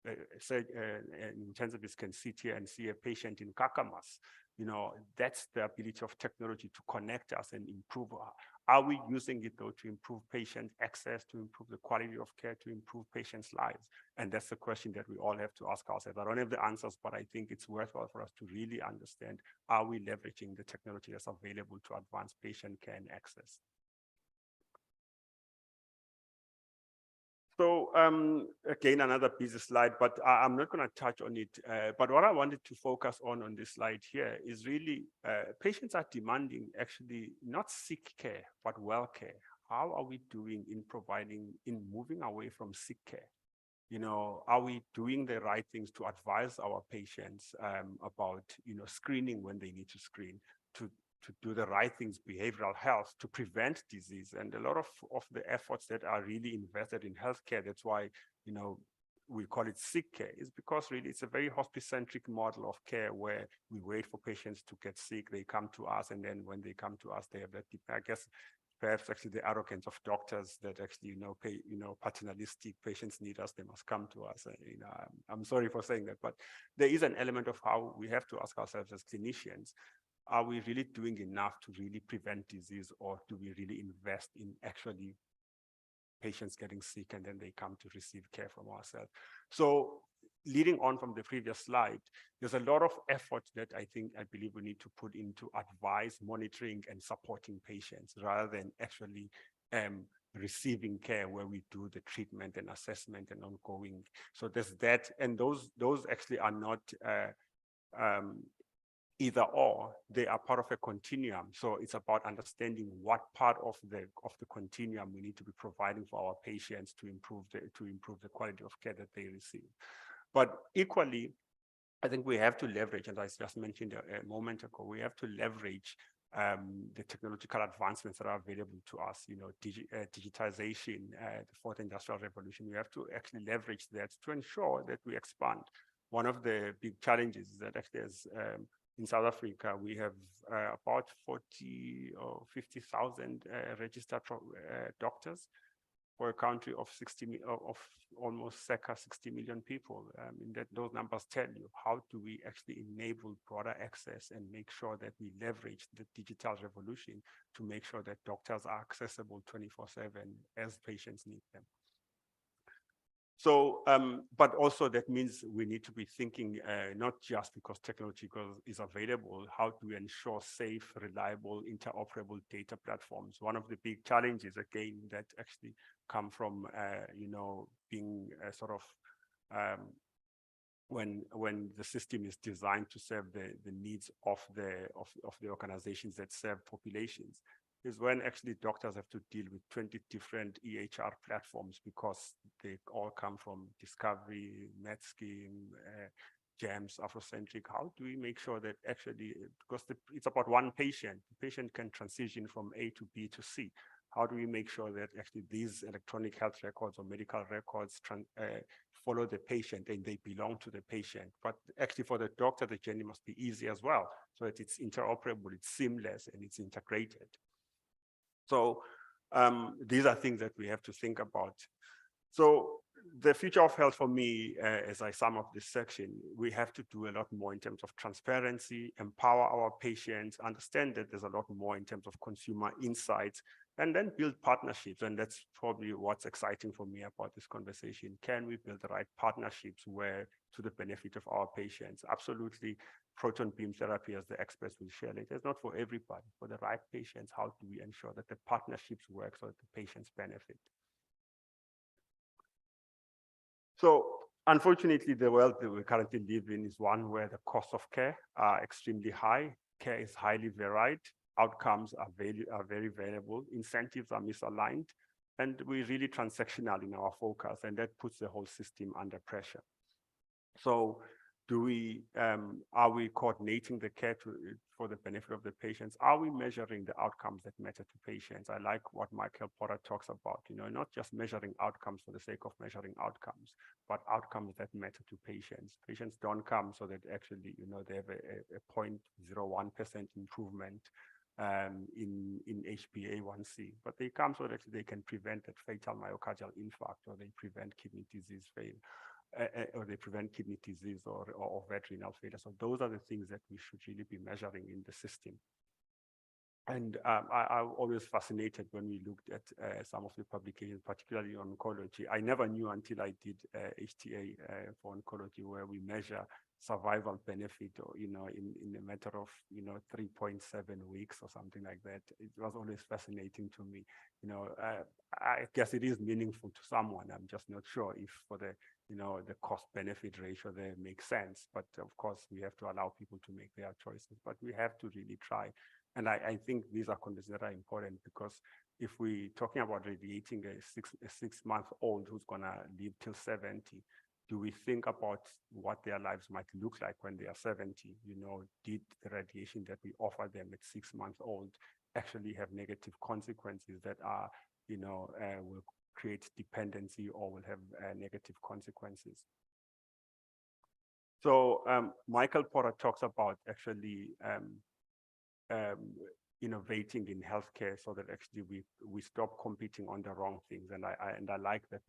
intensivists can sit here and see a patient in Kakamas. You know, that's the ability of technology to connect us and improve. Are we using it though to improve patient access, to improve the quality of care, to improve patients' lives? And that's the question that we all have to ask ourselves. I don't have the answers, but I think it's worthwhile for us to really understand, are we leveraging the technology that's available to advance patient care and access? So again, another busy slide, but I'm not going to touch on it. But what I wanted to focus on this slide here is really patients are demanding actually not sick care, but well care. How are we doing in moving away from sick care? You know, are we doing the right things to advise our patients about, screening when they need to screen, to do the right things, behavioral health, to prevent disease? And a lot of the efforts that are really invested in healthcare, that's why, we call it sick care, is because really it's a very hospice-centric model of care where we wait for patients to get sick, they come to us, and then when they come to us, they have that, I guess, perhaps actually the arrogance of doctors that actually, paternalistic, patients need us, they must come to us. I'm sorry for saying that, but there is an element of how we have to ask ourselves as clinicians, are we really doing enough to really prevent disease, or do we really invest in actually patients getting sick and then they come to receive care from ourselves? So leading on from the previous slide, there's a lot of effort that I believe we need to put into advice, monitoring, and supporting patients rather than actually receiving care, where we do the treatment and assessment and ongoing. So there's that, and those actually are not either or, they are part of a continuum. So it's about understanding what part of the continuum we need to be providing for our patients to improve the quality of care that they receive. But equally, I think we have to leverage, as I just mentioned a moment ago, we have to leverage the technological advancements that are available to us, digitization, the fourth industrial revolution. We have to actually leverage that to ensure that we expand. One of the big challenges is that actually in South Africa, we have about 40 or 50,000 registered doctors for a country of almost circa 60 million people. Those numbers tell you, how do we actually enable broader access and make sure that we leverage the digital revolution to make sure that doctors are accessible 24/7 as patients need them. So, but also that means we need to be thinking, not just because technology is available, how do we ensure safe, reliable, interoperable data platforms? One of the big challenges, again, that actually come from, being sort of, when the system is designed to serve the needs of the organizations that serve populations, is when actually doctors have to deal with 20 different EHR platforms because they all come from Discovery, MedScheme, GEMS, Afrocentric. How do we make sure that actually, because it's about one patient, the patient can transition from A to B to C. How do we make sure that actually these electronic health records or medical records follow the patient and they belong to the patient? But actually for the doctor, the journey must be easy as well, so that it's interoperable, it's seamless, and it's integrated. So these are things that we have to think about. So the future of health for me, as I sum up this section, we have to do a lot more in terms of transparency, empower our patients, understand that there's a lot more in terms of consumer insights, and then build partnerships. And that's probably what's exciting for me about this conversation. Can we build the right partnerships where to the benefit of our patients? Absolutely. Proton beam therapy, as the experts will share later, is not for everybody. For the right patients, how do we ensure that the partnerships work so that the patients benefit? So unfortunately, the world that we currently live in is one where the costs of care are extremely high. Care is highly varied. Outcomes are very variable. Incentives are misaligned. And we're really transactional in our focus, and that puts the whole system under pressure. So are we coordinating the care for the benefit of the patients? Are we measuring the outcomes that matter to patients? I like what Michael Porter talks about, not just measuring outcomes for the sake of measuring outcomes, but outcomes that matter to patients. Patients don't come so that actually, they have a 0.01% improvement in HbA1c, but they come so that they can prevent that fatal myocardial infarct, or they prevent kidney disease failure. Or they prevent kidney disease or renal failure. So those are the things that we should really be measuring in the system. And I'm always fascinated when we looked at some of the publications, particularly on oncology. I never knew until I did HTA for oncology, where we measure survival benefit, or in a matter of 3.7 weeks or something like that. It was always fascinating to me. I guess it is meaningful to someone. I'm just not sure if for the the cost-benefit ratio there makes sense. But of course, we have to allow people to make their choices. But we have to really try. And I think these are conditions that are important, because if we're talking about radiating a six-month-old who's going to live till 70, do we think about what their lives might look like when they are 70? Did the radiation that we offer them at 6 months old actually have negative consequences that are, will create dependency or will have negative consequences? So Michael Porter talks about actually innovating in healthcare so that actually we stop competing on the wrong things. And I like that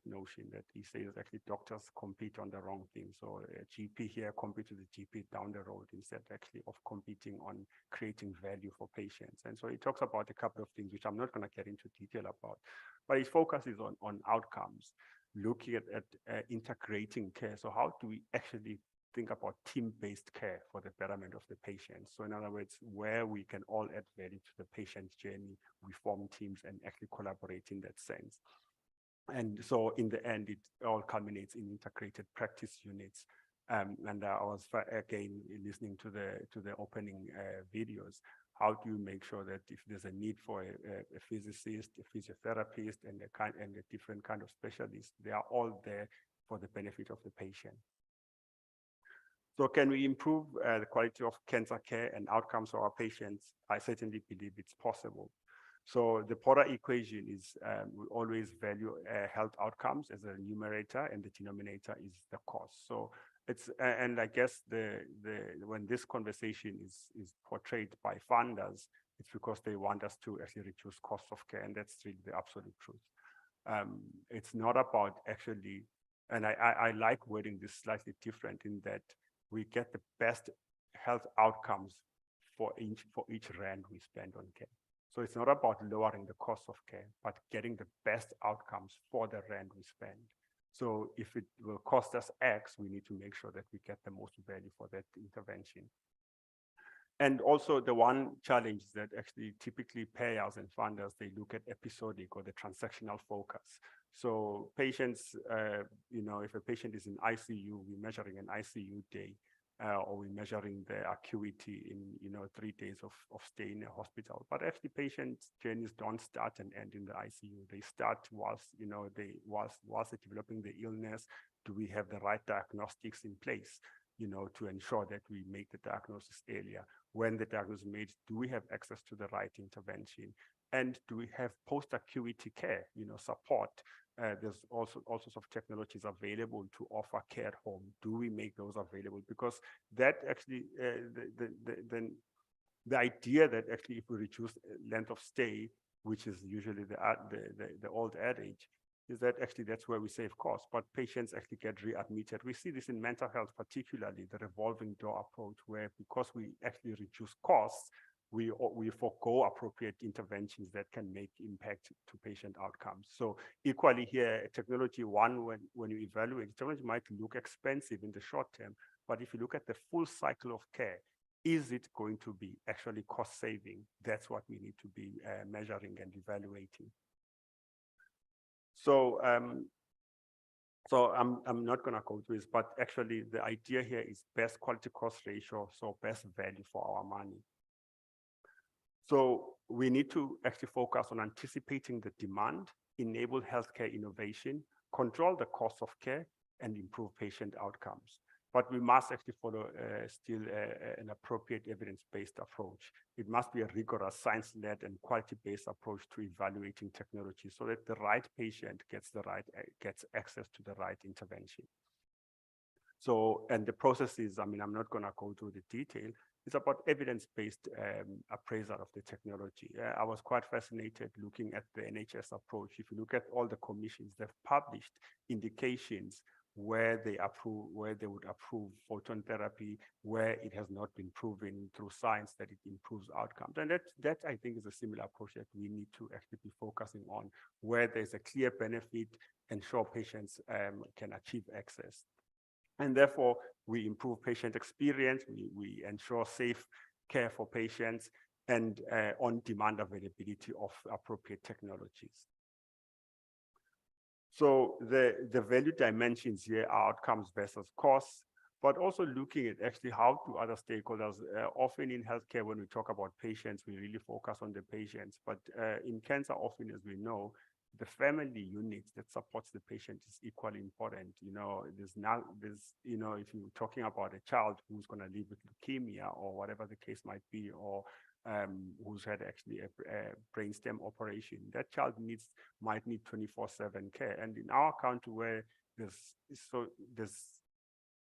notion that he says actually doctors compete on the wrong things. So a GP here compete with a GP down the road, instead actually of competing on creating value for patients. And so he talks about a couple of things, which I'm not going to get into detail about, but his focus is on outcomes, looking at integrating care. So how do we actually think about team-based care for the betterment of the patient? So in other words, where we can all add value to the patient's journey, we form teams and actually collaborate in that sense. And so in the end, it all culminates in integrated practice units. And I was again listening to the opening videos. How do you make sure that if there's a need for a physicist, a physiotherapist, and a different kind of specialist, they are all there for the benefit of the patient? So can we improve the quality of cancer care and outcomes for our patients? I certainly believe it's possible. So the Porter equation is we always value health outcomes as a numerator, and the denominator is the cost. So it's and I guess when this conversation is portrayed by funders, it's because they want us to actually reduce cost of care, and that's really the absolute truth. It's not about actually, and I like wording this slightly different in that we get the best health outcomes for each rand we spend on care. So it's not about lowering the cost of care, but getting the best outcomes for the rand we spend. So if it will cost us X, we need to make sure that we get the most value for that intervention. And also the one challenge is that actually typically payers and funders, they look at episodic or the transactional focus. So patients, if a patient is in ICU, we're measuring an ICU day, or we're measuring the acuity in 3 days of stay in a hospital. But actually patients' journeys don't start and end in the ICU. They start whilst they're developing the illness. Do we have the right diagnostics in place, to ensure that we make the diagnosis earlier? When the diagnosis is made, do we have access to the right intervention? And do we have post-acuity care, support? There's also all sorts of technologies available to offer care at home. Do we make those available? Because that actually, the idea that actually if we reduce length of stay, which is usually the old adage, is that actually that's where we save costs, but patients actually get readmitted. We see this in mental health, particularly the revolving door approach, where because we actually reduce costs, we forego appropriate interventions that can make impact to patient outcomes. So equally here, technology, when you evaluate, technology might look expensive in the short term, but if you look at the full cycle of care, is it going to be actually cost saving? That's what we need to be measuring and evaluating. So, I'm not going to go through this, but actually the idea here is best quality cost ratio, so best value for our money. So we need to actually focus on anticipating the demand, enable healthcare innovation, control the cost of care, and improve patient outcomes. But we must actually follow still an appropriate evidence-based approach. It must be a rigorous science-led and quality-based approach to evaluating technology so that the right patient gets access to the right intervention. So, and the process is, I'm not going to go through the detail. It's about evidence-based appraisal of the technology. I was quite fascinated looking at the NHS approach. If you look at all the commissions, they've published indications where they would approve photon therapy, where it has not been proven through science that it improves outcomes. And that I think is a similar approach that we need to actually be focusing on, where there's a clear benefit, ensure patients can achieve access. And therefore, we improve patient experience, we ensure safe care for patients, and on-demand availability of appropriate technologies. So the value dimensions here are outcomes versus costs, but also looking at actually how do other stakeholders, often in healthcare, when we talk about patients, we really focus on the patients, but in cancer, often, as we know, the family unit that supports the patient is equally important. You know, you know, if you're talking about a child who's going to live with leukemia or whatever the case might be, or who's had actually a brainstem operation, that child might need 24/7 care. And in our country, where there's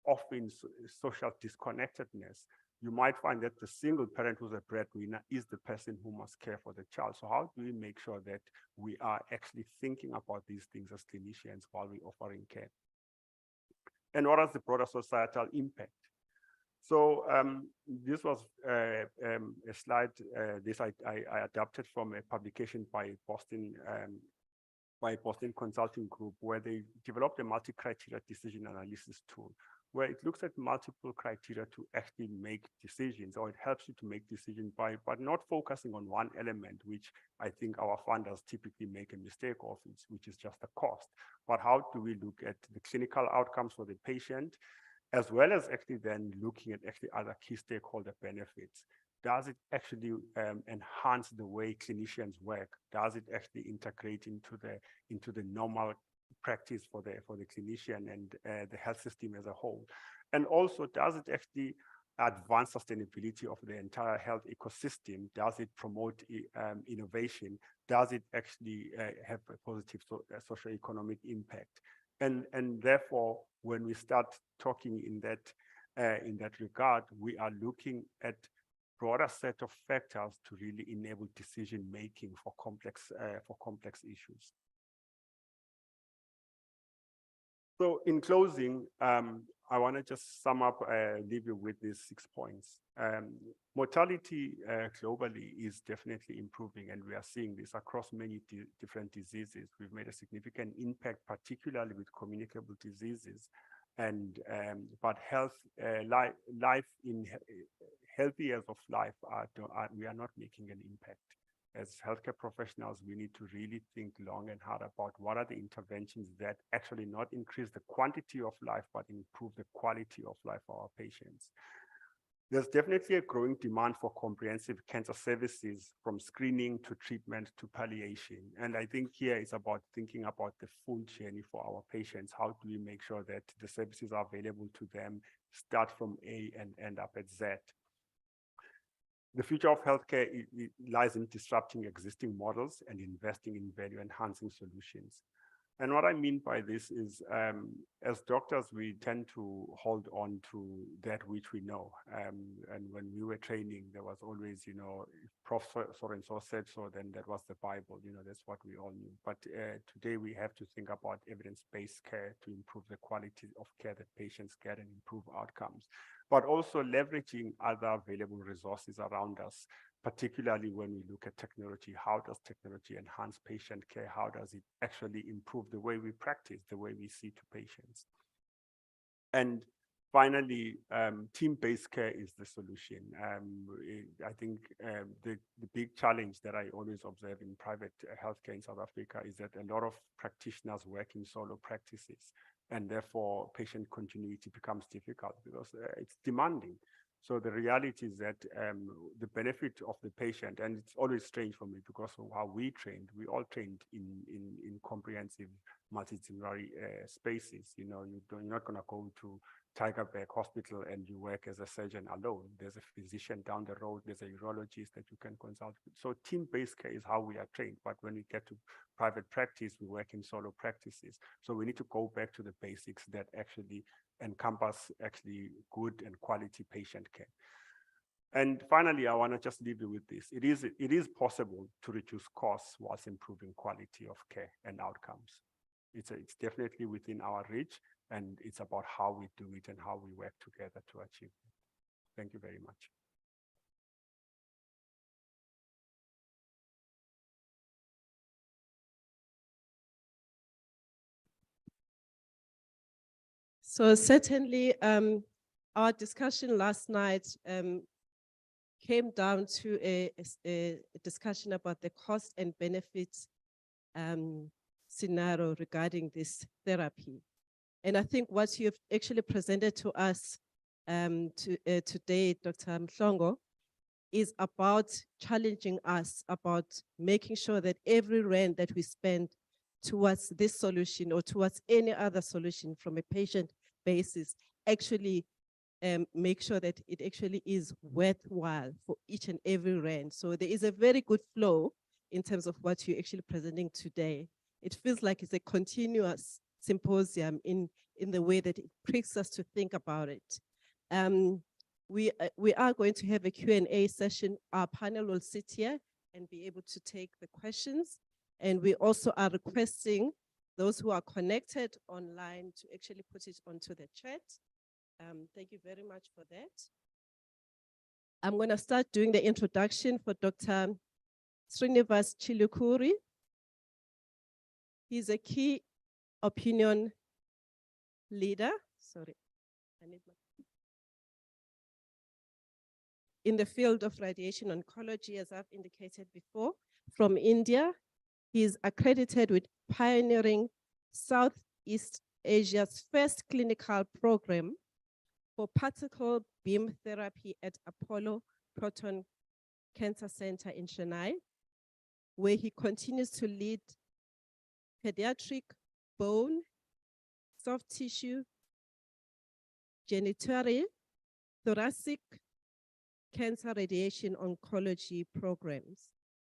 often social disconnectedness, you might find that the single parent who's a breadwinner is the person who must care for the child. So how do we make sure that we are actually thinking about these things as clinicians while we're offering care? And what is the broader societal impact? So this was a slide, I adapted from a publication by Boston Consulting Group, where they developed a multi-criteria decision analysis tool, where it looks at multiple criteria to actually make decisions, or it helps you to make decisions but not focusing on one element, which I think our funders typically make a mistake of, which is just the cost. But how do we look at the clinical outcomes for the patient, as well as actually then looking at actually other key stakeholder benefits? Does it actually enhance the way clinicians work? Does it actually integrate into the normal practice for the clinician and the health system as a whole? And also, does it actually advance sustainability of the entire health ecosystem? Does it promote innovation? Does it actually have a positive socioeconomic impact? And therefore, when we start talking in that regard, we are looking at broader set of factors to really enable decision making for complex issues. So in closing, I want to just sum up, leave you with these 6 points. Mortality globally is definitely improving, and we are seeing this across many different diseases. We've made a significant impact, particularly with communicable diseases. And but life in healthy years of life, we are not making an impact. As healthcare professionals, we need to really think long and hard about what are the interventions that actually not increase the quantity of life, but improve the quality of life for our patients. There's definitely a growing demand for comprehensive cancer services, from screening to treatment to palliation. And I think here it's about thinking about the full journey for our patients. How do we make sure that the services are available to them, start from A and end up at Z? The future of healthcare lies in disrupting existing models and investing in value-enhancing solutions. And what I mean by this is, as doctors, we tend to hold on to that which we know. And when we were training, there was always, you know, if Prof. So-and-so said so, then that was the Bible, you know, that's what we all knew. But today we have to think about evidence-based care to improve the quality of care that patients get and improve outcomes, but also leveraging other available resources around us, particularly when we look at technology. How does technology enhance patient care? How does it actually improve the way we practice, the way we see to patients? And finally, team-based care is the solution. I think the big challenge that I always observe in private healthcare in South Africa is that a lot of practitioners work in solo practices, and therefore patient continuity becomes difficult because it's demanding. So the reality is that the benefit of the patient, and it's always strange for me because of how we trained, we all trained in comprehensive multidisciplinary spaces. You know, you're not going to go to Tigerberg Hospital and you work as a surgeon alone. There's a physician down the road, there's a urologist that you can consult with. So team-based care is how we are trained, but when we get to private practice, we work in solo practices. So we need to go back to the basics that actually encompass actually good and quality patient care. And finally, I want to just leave you with this. It is possible to reduce costs whilst improving quality of care and outcomes. It's definitely within our reach. And it's about how we do it and how we work together to achieve it. Thank you very much. So certainly our discussion last night came down to a discussion about the cost and benefits scenario regarding this therapy. And I think what you've actually presented to us today, Dr. Mhlongo, is about challenging us, about making sure that every rand that we spend towards this solution or towards any other solution from a patient basis actually make sure that it actually is worthwhile for each and every rand. So there is a very good flow in terms of what you're actually presenting today. It feels like it's a continuous symposium in the way that it pricks us to think about it. We are going to have a Q&A session. Our panel will sit here and be able to take the questions. And we also are requesting those who are connected online to actually put it onto the chat. Thank you very much for that. I'm going to start doing the introduction for Dr. Srinivas Chilukuri. He's a key opinion leader. Sorry, I need my... in the field of radiation oncology, as I've indicated before, from India. He is accredited with pioneering Southeast Asia's first clinical program for particle beam therapy at Apollo Proton Cancer Center in Chennai, where he continues to lead pediatric, bone, soft tissue, genitourinary, thoracic, cancer radiation oncology programs.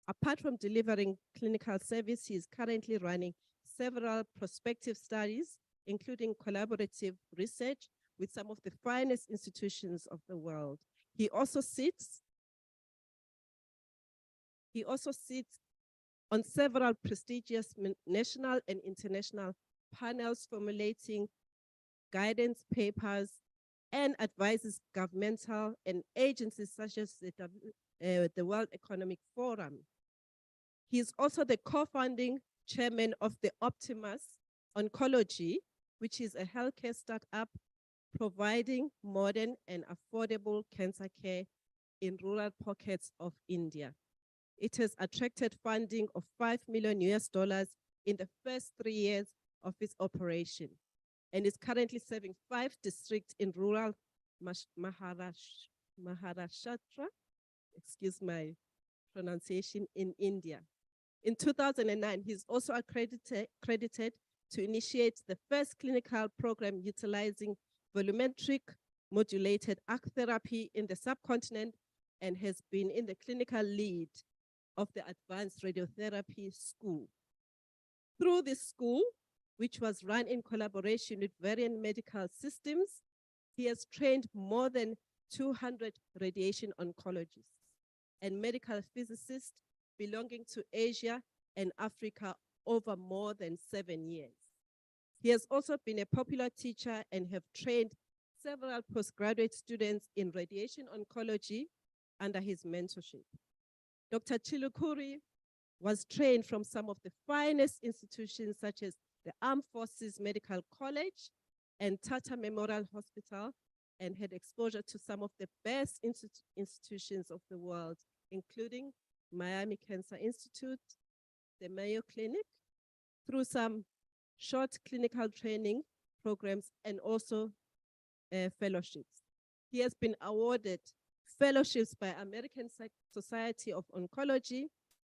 Apart from delivering clinical service, he is currently running several prospective studies, including collaborative research with some of the finest institutions of the world. He also sits on several prestigious national and international panels formulating guidance papers and advises governmental and agencies such as the World Economic Forum. He is also the co-founding chairman of the Optimus Oncology, which is a healthcare startup providing modern and affordable cancer care in rural pockets of India. It has attracted funding of $5 million in the first 3 years of its operation, and is currently serving 5 districts in rural Maharashtra, excuse my pronunciation, in India. In 2009, he's also credited to initiate the first clinical program utilizing volumetric modulated arc therapy in the subcontinent, and has been in the clinical lead of the Advanced Radiotherapy School. Through this school, which was run in collaboration with various medical systems, he has trained more than 200 radiation oncologists and medical physicists belonging to Asia and Africa over more than 7 years. He has also been a popular teacher and have trained several postgraduate students in radiation oncology under his mentorship. Dr. Chilukuri was trained from some of the finest institutions such as the Armed Forces Medical College and Tata Memorial Hospital, and had exposure to some of the best institutions of the world, including Miami Cancer Institute, the Mayo Clinic, through some short clinical training programs and also fellowships. He has been awarded fellowships by American Society of Oncology,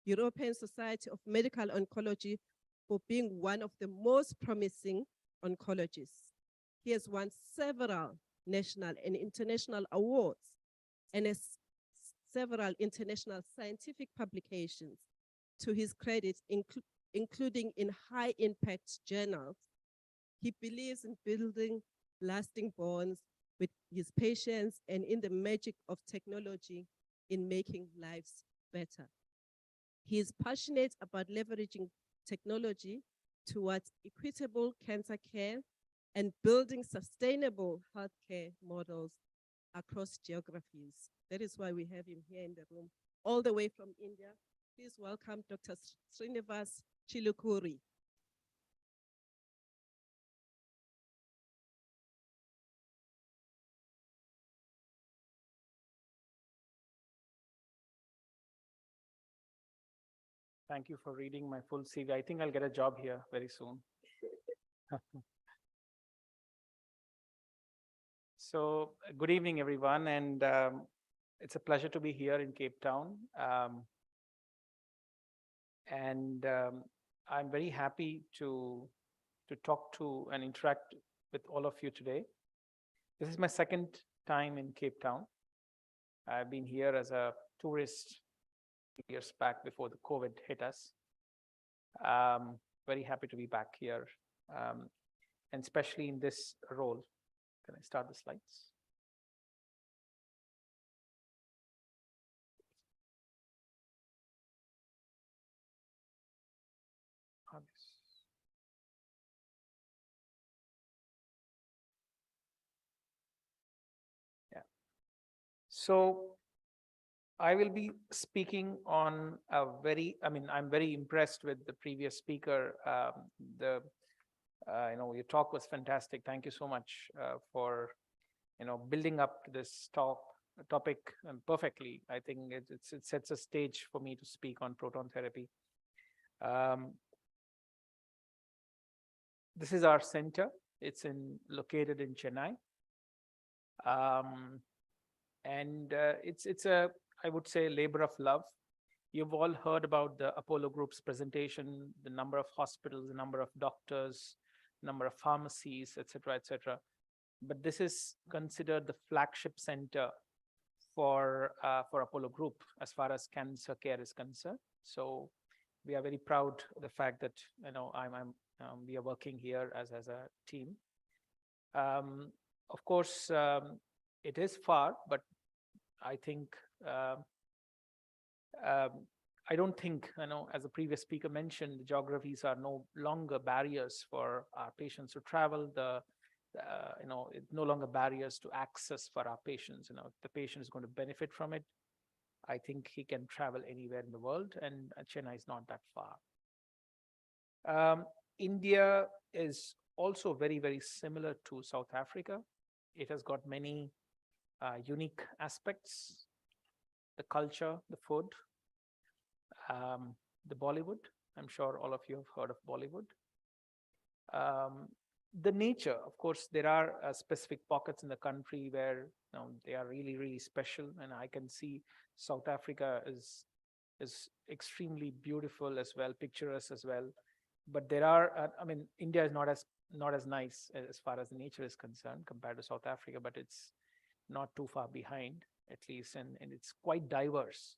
European Society of Medical Oncology, for being one of the most promising oncologists. He has won several national and international awards and has several international scientific publications to his credit, including in high impact journals. He believes in building lasting bonds with his patients and in the magic of technology in making lives better. He is passionate about leveraging technology towards equitable cancer care and building sustainable healthcare models across geographies. That is why we have him here in the room, all the way from India. Please welcome Dr. Srinivas Chilukuri. Thank you for reading my full CV. I think I'll get a job here very soon. So, good evening, everyone, and it's a pleasure to be here in Cape Town. I'm very happy to talk to and interact with all of you today. This is my second time in Cape Town. I've been here as a tourist years back before the COVID hit us. Very happy to be back here, and especially in this role. Can I start the slides? Yeah. So I will be speaking on a I'm very impressed with the previous speaker. Your talk was fantastic. Thank you so much for, building up this topic perfectly. I think it sets a stage for me to speak on proton therapy. This is our center. It's located in Chennai. It's a, I would say, labor of love. You've all heard about the Apollo Group's presentation, the number of hospitals, the number of doctors, number of pharmacies, etc., etc. But this is considered the flagship center for Apollo Group as far as cancer care is concerned. So we are very proud of the fact that we are working here as a team. Of course, it is far, but I think I don't think, as the previous speaker mentioned, the geographies are no longer barriers for our patients to travel. It's no longer barriers to access for our patients. If the patient is going to benefit from it, I think he can travel anywhere in the world, and Chennai is not that far. India is also very, very similar to South Africa. It has got many unique aspects: the culture, the food, the Bollywood. I'm sure all of you have heard of Bollywood. The nature, of course, there are specific pockets in the country where they are really, really special, and I can see South Africa is extremely beautiful as well, picturesque as well. But there are, India is not as nice as far as the nature is concerned compared to South Africa, but it's not too far behind, at least, and it's quite diverse.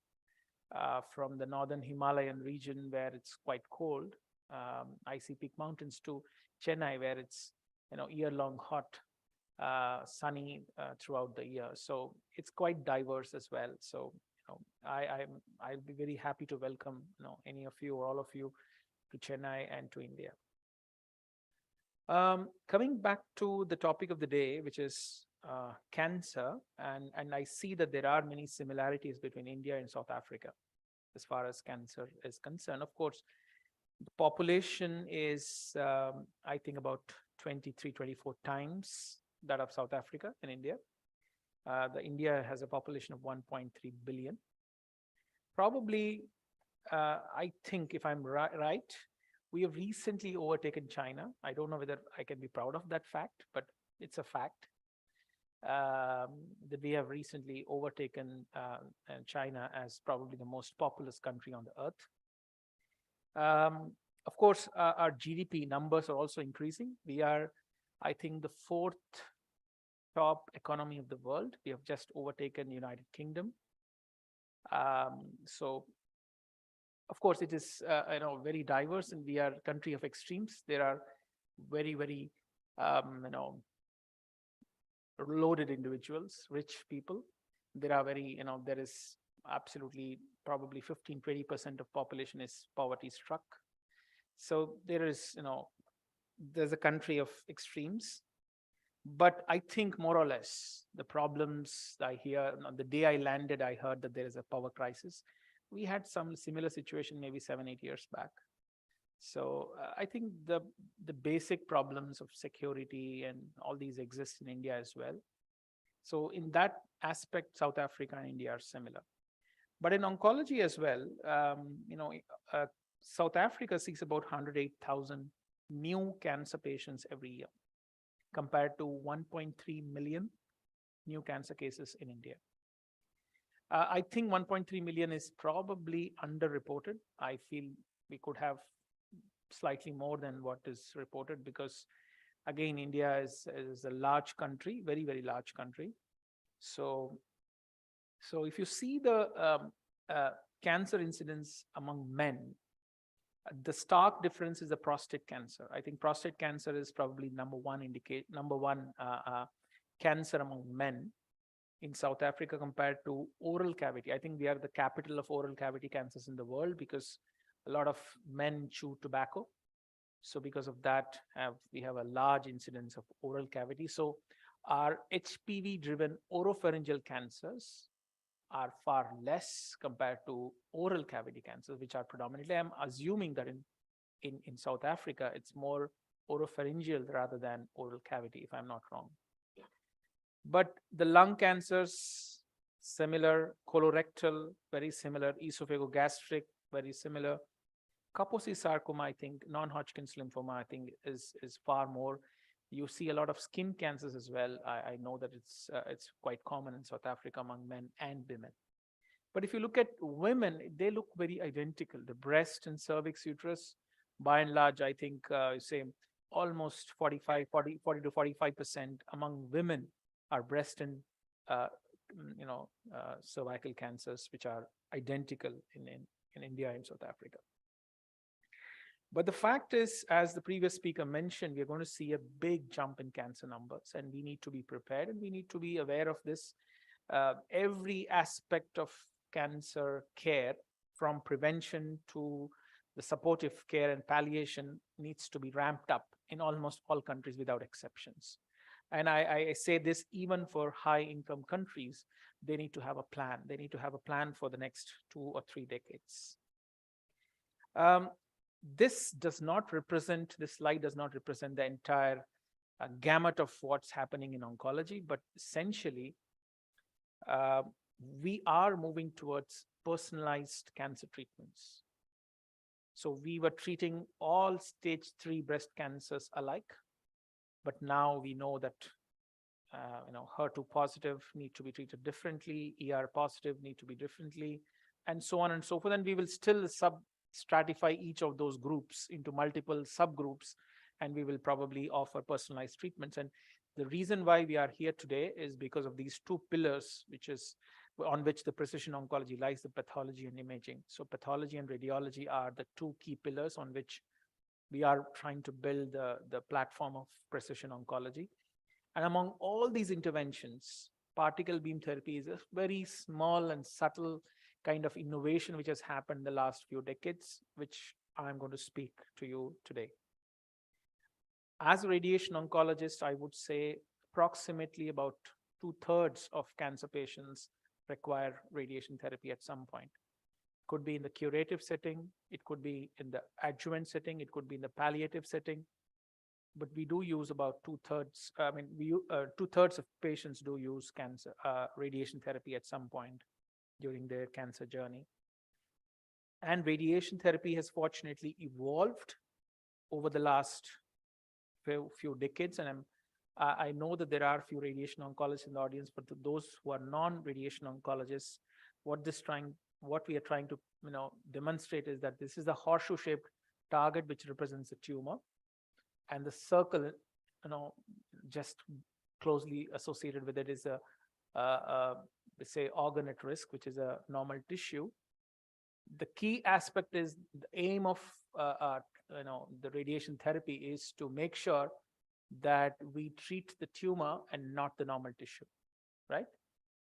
From the northern Himalayan region where it's quite cold, icy peak mountains, to Chennai where it's year-long hot, sunny throughout the year. So it's quite diverse as well. So I'll be very happy to welcome any of you or all of you to Chennai and to India. Coming back to the topic of the day, which is cancer, and I see that there are many similarities between India and South Africa as far as cancer is concerned. Of course, the population is, I think, about 23, 24 times that of South Africa and India. India has a population of 1.3 billion. Probably, I think, if I'm right, we have recently overtaken China. I don't know whether I can be proud of that fact, but it's a fact. That we have recently overtaken China as probably the most populous country on the earth. Of course, our GDP numbers are also increasing. We are, I think, the 4th top economy of the world. We have just overtaken United Kingdom. So, of course, it is very diverse, and we are a country of extremes. There are very, very loaded individuals, rich people. There are there is absolutely probably 15-20% of population is poverty struck. So there is, there's a country of extremes. But I think more or less the problems I hear, on the day I landed, I heard that there is a power crisis. We had some similar situation maybe 7-8 years back. So I think the basic problems of security and all these exist in India as well. So in that aspect, South Africa and India are similar. But in oncology as well, South Africa sees about 108,000 new cancer patients every year, compared to 1.3 million new cancer cases in India. I think 1.3 million is probably underreported. I feel we could have slightly more than what is reported, because again, India is a large country, very, very large country. So if you see the cancer incidence among men, the stark difference is the prostate cancer. I think prostate cancer is probably number one cancer among men in South Africa compared to oral cavity. I think we are the capital of oral cavity cancers in the world, because a lot of men chew tobacco. So because of that, we have a large incidence of oral cavity. So our HPV-driven oropharyngeal cancers are far less compared to oral cavity cancers, which are predominantly, I'm assuming that in South Africa, it's more oropharyngeal rather than oral cavity, if I'm not wrong. But the lung cancers, similar, colorectal, very similar, esophagogastric, very similar. Kaposi sarcoma, I think, non-Hodgkin's lymphoma, I think is far more. You see a lot of skin cancers as well. I know that it's quite common in South Africa among men and women. But if you look at women, they look very identical. The breast and cervix uterus, by and large, I think say almost 40 to 45% among women are breast and cervical cancers, which are identical in India and South Africa. But the fact is, as the previous speaker mentioned, we're going to see a big jump in cancer numbers, and we need to be prepared and we need to be aware of this. Every aspect of cancer care, from prevention to the supportive care and palliation, needs to be ramped up in almost all countries without exceptions. And I say this even for high income countries, they need to have a plan. They need to have a plan for the next 2 or 3 decades. This slide does not represent the entire gamut of what's happening in oncology, but essentially, we are moving towards personalized cancer treatments. So we were treating all stage 3 breast cancers alike, but now we know that HER2 positive need to be treated differently, ER positive need to be differently, and so on and so forth. And we will still stratify each of those groups into multiple subgroups, and we will probably offer personalized treatments. And the reason why we are here today is because of these 2 pillars, on which the precision oncology lies, the pathology and imaging. So pathology and radiology are the 2 key pillars on which we are trying to build the platform of precision oncology. And among all these interventions, particle beam therapy is a very small and subtle kind of innovation which has happened in the last few decades, which I'm going to speak to you today. As a radiation oncologist, I would say approximately about 2/3 of cancer patients require radiation therapy at some point. It could be in the curative setting, it could be in the adjuvant setting, it could be in the palliative setting. But we do use about 2/3. 2/3 of patients do use radiation therapy at some point during their cancer journey. And radiation therapy has fortunately evolved over the last few decades. And I know that there are a few radiation oncologists in the audience, but to those who are non-radiation oncologists, what we are trying to demonstrate is that this is a horseshoe-shaped target which represents a tumor, and the circle, just closely associated with it is say organ at risk, which is a normal tissue. The key aspect is the aim of the radiation therapy is to make sure that we treat the tumor and not the normal tissue, right?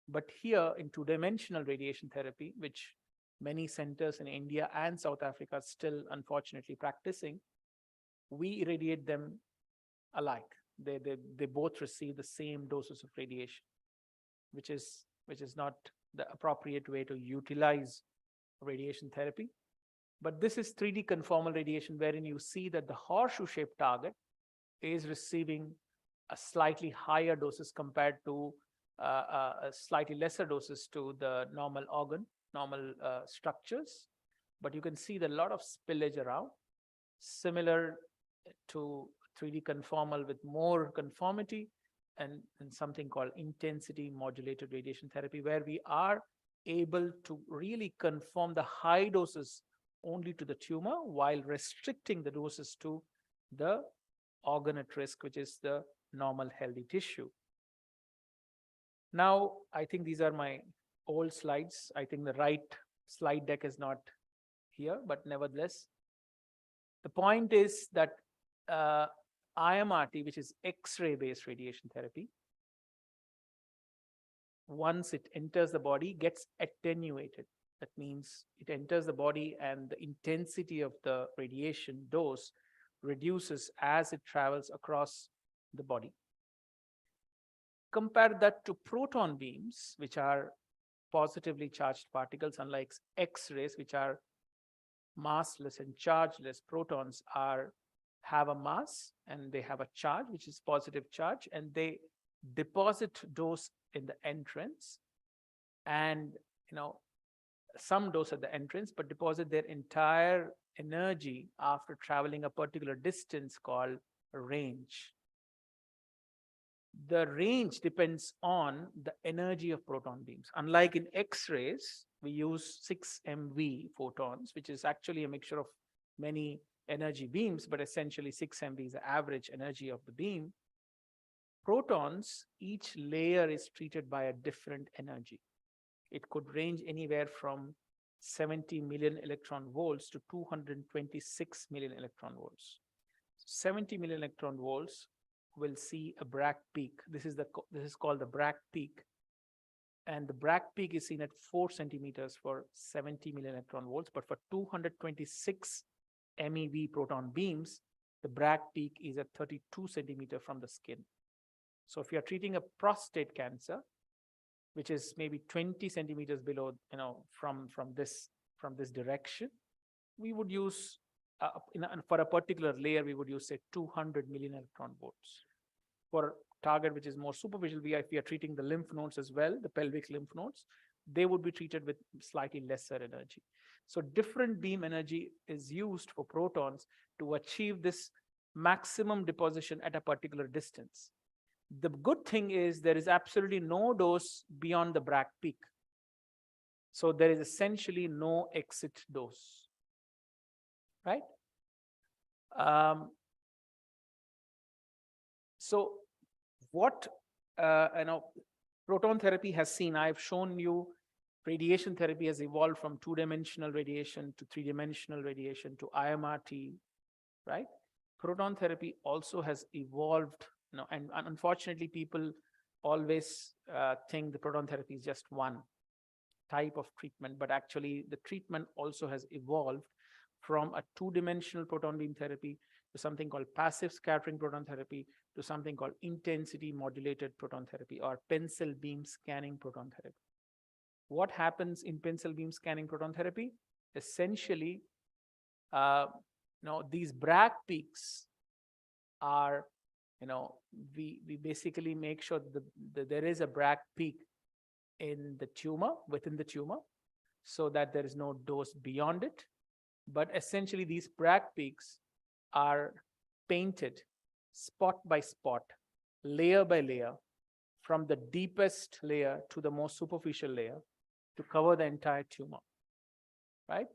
But here in 2-dimensional radiation therapy, which many centers in India and South Africa are still unfortunately practicing, we irradiate them alike. They both receive the same doses of radiation, which is not the appropriate way to utilize radiation therapy. But this is 3D conformal radiation, wherein you see that the horseshoe-shaped target is receiving a slightly higher doses compared to slightly lesser doses to the normal organ, normal structures. But you can see that a lot of spillage around, similar to 3D conformal with more conformity, and something called intensity modulated radiation therapy, where we are able to really conform the high doses only to the tumor while restricting the doses to the organ at risk, which is the normal healthy tissue. Now, I think these are my old slides. I think the right slide deck is not here, but nevertheless, the point is that IMRT, which is X-ray based radiation therapy, once it enters the body, gets attenuated. That means it enters the body and the intensity of the radiation dose reduces as it travels across the body. Compare that to proton beams, which are positively charged particles, unlike X-rays, which are massless and chargeless. Protons have a mass and they have a charge, which is positive charge, and they deposit dose in the entrance, and some dose at the entrance, but deposit their entire energy after traveling a particular distance called range. The range depends on the energy of proton beams. Unlike in X-rays, we use 6 MV photons, which is actually a mixture of many energy beams, but essentially 6 MV is the average energy of the beam. Protons, each layer is treated by a different energy. It could range anywhere from 70 million electron volts to 226 million electron volts. 70 million electron volts will see a Bragg peak. This is called the Bragg peak, and the Bragg peak is seen at 4 centimeters for 70 million electron volts. But for 226 MeV proton beams, the Bragg peak is at 32 centimeters from the skin. So if you are treating a prostate cancer, which is maybe 20 centimeters below, from this direction, we would use for a particular layer, we would use say 200 million electron volts. For a target which is more superficial, if we are treating the lymph nodes as well, the pelvic lymph nodes, they would be treated with slightly lesser energy. So different beam energy is used for protons to achieve this maximum deposition at a particular distance. The good thing is there is absolutely no dose beyond the Bragg peak. So there is essentially no exit dose, right? So what proton therapy has seen, I've shown you radiation therapy has evolved from 2-dimensional radiation to 3-dimensional radiation to IMRT, right? Proton therapy also has evolved, and unfortunately people always think the proton therapy is just one type of treatment, but actually the treatment also has evolved from a 2-dimensional proton beam therapy to something called passive scattering proton therapy to something called intensity modulated proton therapy or pencil beam scanning proton therapy. What happens in pencil beam scanning proton therapy? Essentially, these Bragg peaks are, we basically make sure that there is a Bragg peak in the tumor, within the tumor, so that there is no dose beyond it. But essentially these Bragg peaks are painted spot by spot, layer by layer, from the deepest layer to the most superficial layer to cover the entire tumor, right?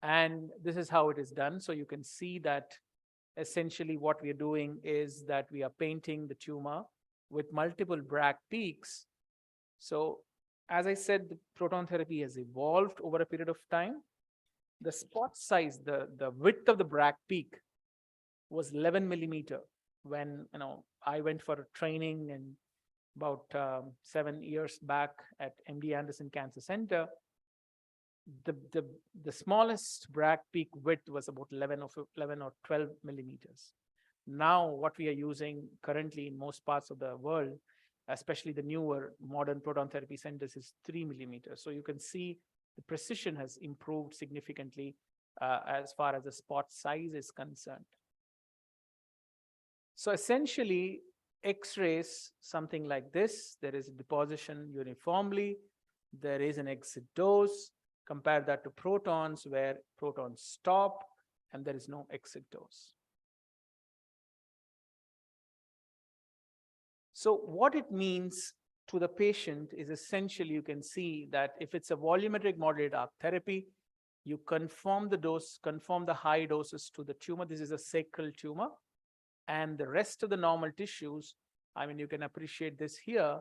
And this is how it is done. So you can see that essentially what we are doing is that we are painting the tumor with multiple Bragg peaks. So as I said, the proton therapy has evolved over a period of time. The spot size, the width of the Bragg peak was 11 millimeter when I went for a training in about 7 years back at MD Anderson Cancer Center. The smallest Bragg peak width was about 11 or 12 millimeters. Now, what we are using currently in most parts of the world, especially the newer modern proton therapy centers, is 3 millimeters. So you can see the precision has improved significantly as far as the spot size is concerned. So essentially, X-rays, something like this, there is a deposition uniformly, there is an exit dose. Compare that to protons, where protons stop and there is no exit dose. So what it means to the patient is essentially, you can see that if it's a volumetric modulated arc therapy, you confirm the dose, confirm the high doses to the tumor. This is a sacral tumor. And the rest of the normal tissues, I mean, you can appreciate this here,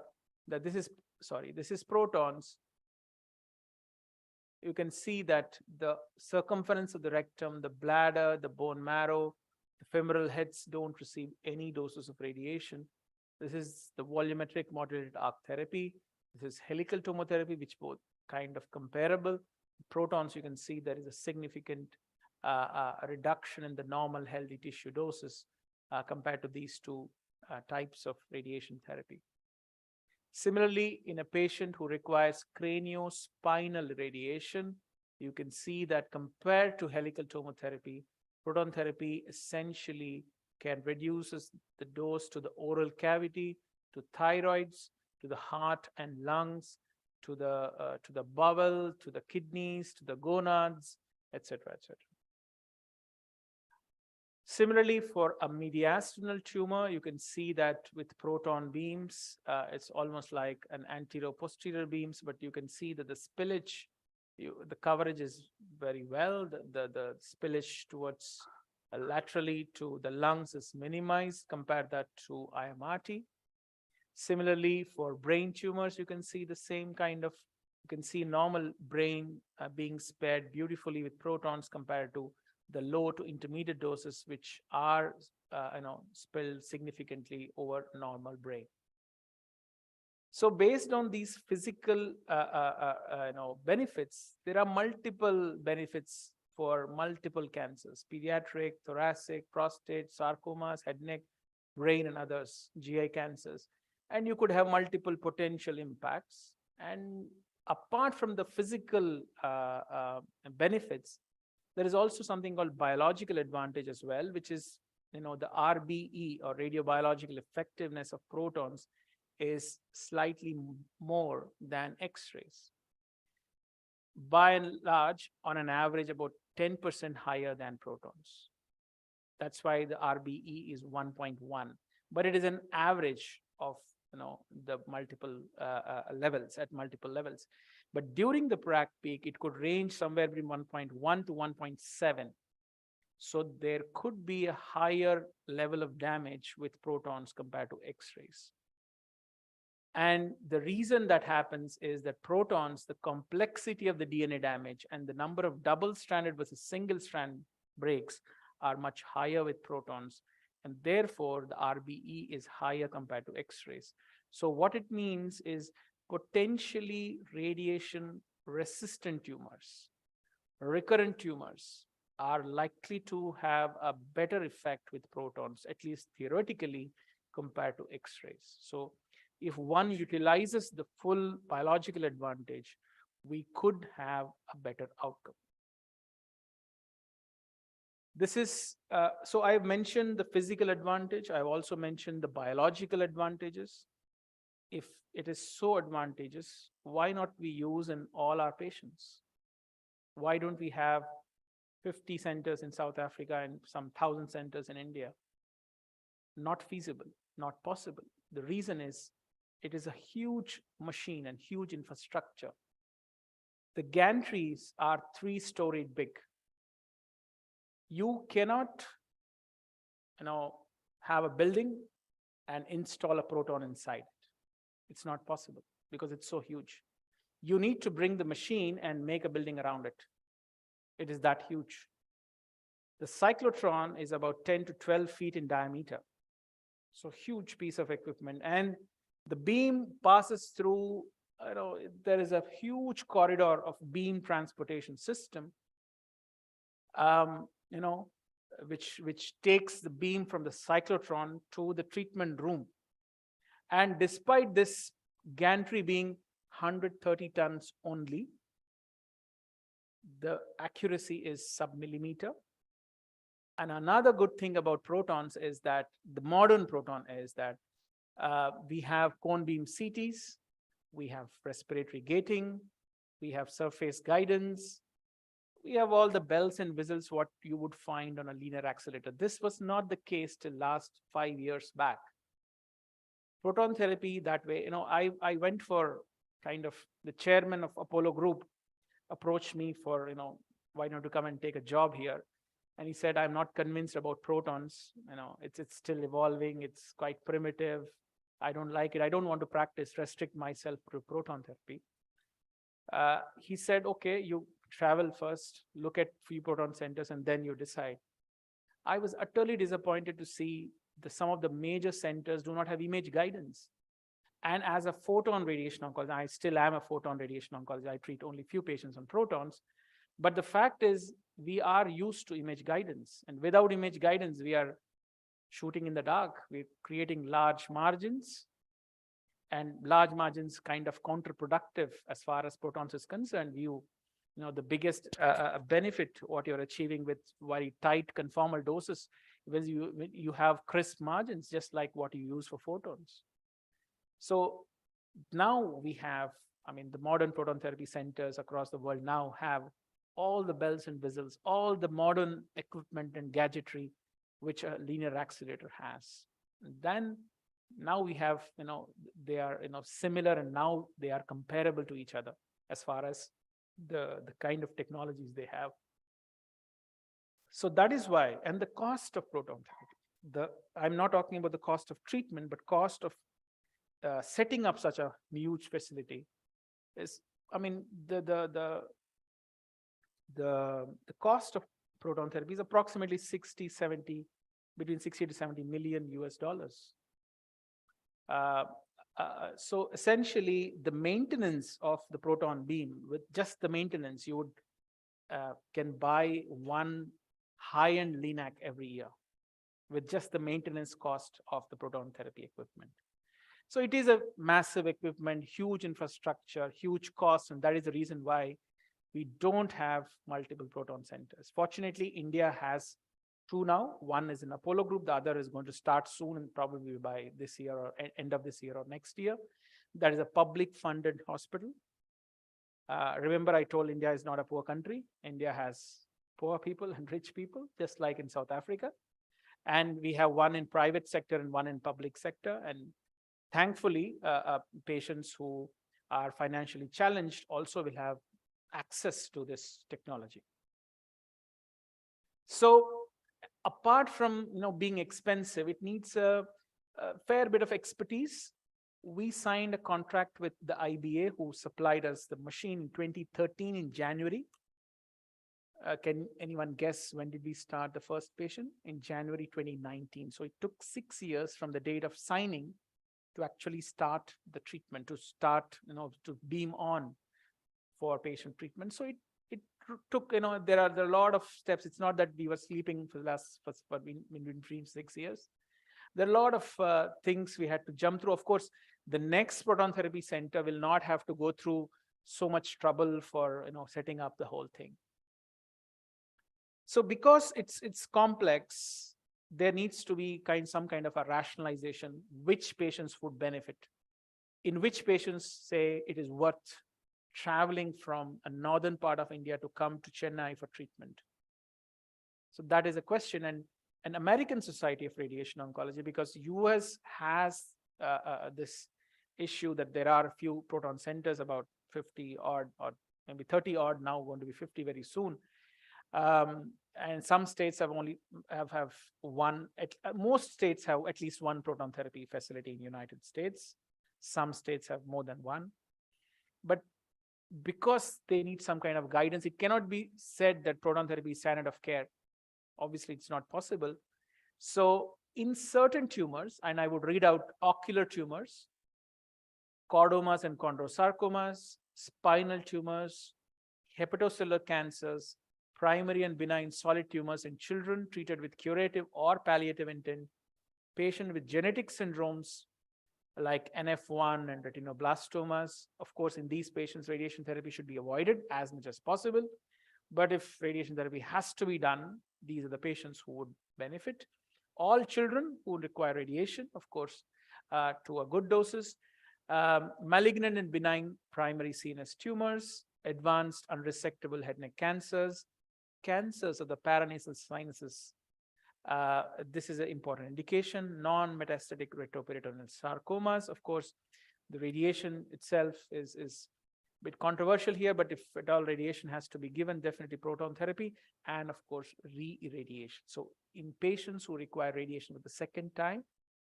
that this is protons. You can see that the circumference of the rectum, the bladder, the bone marrow, the femoral heads don't receive any doses of radiation. This is the volumetric modulated arc therapy. This is helical tomotherapy, which both kind of comparable. Protons, you can see there is a significant reduction in the normal healthy tissue doses compared to these two types of radiation therapy. Similarly, in a patient who requires craniospinal radiation, you can see that compared to helical tomotherapy, proton therapy essentially can reduce the dose to the oral cavity, to thyroids, to the heart and lungs, to the bowel, to the kidneys, to the gonads, etc., etc. Similarly, for a mediastinal tumor, you can see that with proton beams, it's almost like an anterior-posterior beams, but you can see that the spillage, the coverage is very well. The spillage towards laterally to the lungs is minimized. Compare that to IMRT. Similarly, for brain tumors, you can see the same kind of, you can see normal brain being spared beautifully with protons compared to the low to intermediate doses, which are spilled significantly over normal brain. So based on these physical benefits, there are multiple benefits for multiple cancers: pediatric, thoracic, prostate, sarcomas, head, neck, brain, and others, GI cancers. And you could have multiple potential impacts. And apart from the physical benefits, there is also something called biological advantage as well, which is, the RBE, or radiobiological effectiveness of protons, is slightly more than X-rays. By and large, on an average, about 10% higher than protons. That's why the RBE is 1.1, but it is an average of the multiple levels, at multiple levels. But during the Prague peak, it could range somewhere between 1.1 to 1.7. So there could be a higher level of damage with protons compared to X-rays. And the reason that happens is that protons, the complexity of the DNA damage and the number of double-stranded versus single-strand breaks are much higher with protons. And therefore, the RBE is higher compared to X-rays. So what it means is potentially radiation-resistant tumors, recurrent tumors, are likely to have a better effect with protons, at least theoretically, compared to X-rays. So if one utilizes the full biological advantage, we could have a better outcome. This is, so I've mentioned the physical advantage. I've also mentioned the biological advantages. If it is so advantageous, why not we use in all our patients? Why don't we have 50 centers in South Africa and some 1,000 centers in India? Not feasible, not possible. The reason is, it is a huge machine and huge infrastructure. The gantries are 3-storied big. You cannot, have a building and install a proton inside it. It's not possible because it's so huge. You need to bring the machine and make a building around it. It is that huge. The cyclotron is about 10 to 12 feet in diameter. So huge piece of equipment. And the beam passes through, there is a huge corridor of beam transportation system. which takes the beam from the cyclotron to the treatment room. And despite this gantry being 130 tons only, the accuracy is sub-millimeter. And another good thing about protons is that the modern proton is that we have cone beam CTs, we have respiratory gating, we have surface guidance, we have all the bells and whistles what you would find on a linear accelerator. This was not the case till last 5 years back. Proton therapy that way, I went for kind of, the chairman of Apollo Group approached me for, why don't you come and take a job here? And he said, I'm not convinced about protons. It's still evolving. It's quite primitive. I don't like it. I don't want to restrict myself to proton therapy. He said, okay, you travel first, look at few proton centers, and then you decide. I was utterly disappointed to see some of the major centers do not have image guidance. And as a photon radiation oncologist, I still am a photon radiation oncologist. I treat only few patients on protons. But the fact is, we are used to image guidance. And without image guidance, we are shooting in the dark. We're creating large margins. And large margins kind of counterproductive as far as protons is concerned. The biggest benefit what you're achieving with very tight conformal doses when you have crisp margins, just like what you use for photons. So now we have, the modern proton therapy centers across the world now have all the bells and whistles, all the modern equipment and gadgetry which a linear accelerator has. And then now we have, they are similar, and now they are comparable to each other as far as the kind of technologies they have. So that is why, and the cost of proton therapy, I'm not talking about the cost of treatment, but cost of setting up such a huge facility is, the cost of proton therapy is approximately between 60 to 70 million US dollars. So essentially, the maintenance of the proton beam, with just the maintenance, you would can buy one high-end LINAC every year with just the maintenance cost of the proton therapy equipment. So it is a massive equipment, huge infrastructure, huge cost, and that is the reason why we don't have multiple proton centers. Fortunately, India has two now. One is in Apollo Group, the other is going to start soon, and probably by this year or end of this year or next year. That is a public funded hospital. Remember, I told India is not a poor country. India has poor people and rich people, just like in South Africa. And we have one in private sector and one in public sector. And thankfully, patients who are financially challenged also will have access to this technology. So apart from being expensive, it needs a fair bit of expertise. We signed a contract with the IBA, who supplied us the machine in 2013 in January. Can anyone guess when did we start the first patient? In January 2019. So it took 6 years from the date of signing to actually start the treatment, to start, to beam on for patient treatment. So it took, there are a lot of steps. It's not that we were sleeping for the last, between 6 years. There are a lot of things we had to jump through. Of course, the next proton therapy center will not have to go through so much trouble for, setting up the whole thing. So because it's complex, there needs to be some kind of a rationalization, which patients would benefit, in which patients say it is worth traveling from a northern part of India to come to Chennai for treatment. So that is a question. And an American Society of Radiation Oncology, because US has this issue that there are a few proton centers, about 50 odd, or maybe 30 odd, now going to be 50 very soon. And some states have one, most states have at least one proton therapy facility in the United States. Some states have more than one. But because they need some kind of guidance, it cannot be said that proton therapy is standard of care. Obviously, it's not possible. So in certain tumors, and I would read out ocular tumors, chordomas and chondrosarcomas, spinal tumors, hepatocellular cancers, primary and benign solid tumors in children treated with curative or palliative intent, patient with genetic syndromes like NF1 and retinoblastomas. Of course, in these patients, radiation therapy should be avoided as much as possible. But if radiation therapy has to be done, these are the patients who would benefit. All children who require radiation, of course, to a good doses. Malignant and benign primary CNS tumors, advanced unresectable head and neck cancers, cancers of the paranasal sinuses. This is an important indication. Non-metastatic retroperitoneal sarcomas. Of course, the radiation itself is a bit controversial here, but if at all radiation has to be given, definitely proton therapy and of course re-irradiation. So in patients who require radiation for the second time,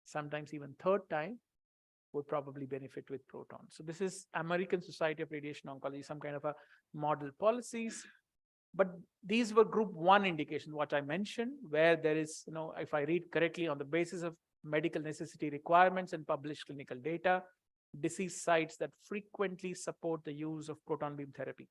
sometimes even third time, would probably benefit with proton. So this is American Society of Radiation Oncology, some kind of a model policies. But these were group 1 indications, what I mentioned, where there is, if I read correctly, on the basis of medical necessity requirements and published clinical data, disease sites that frequently support the use of proton beam therapy.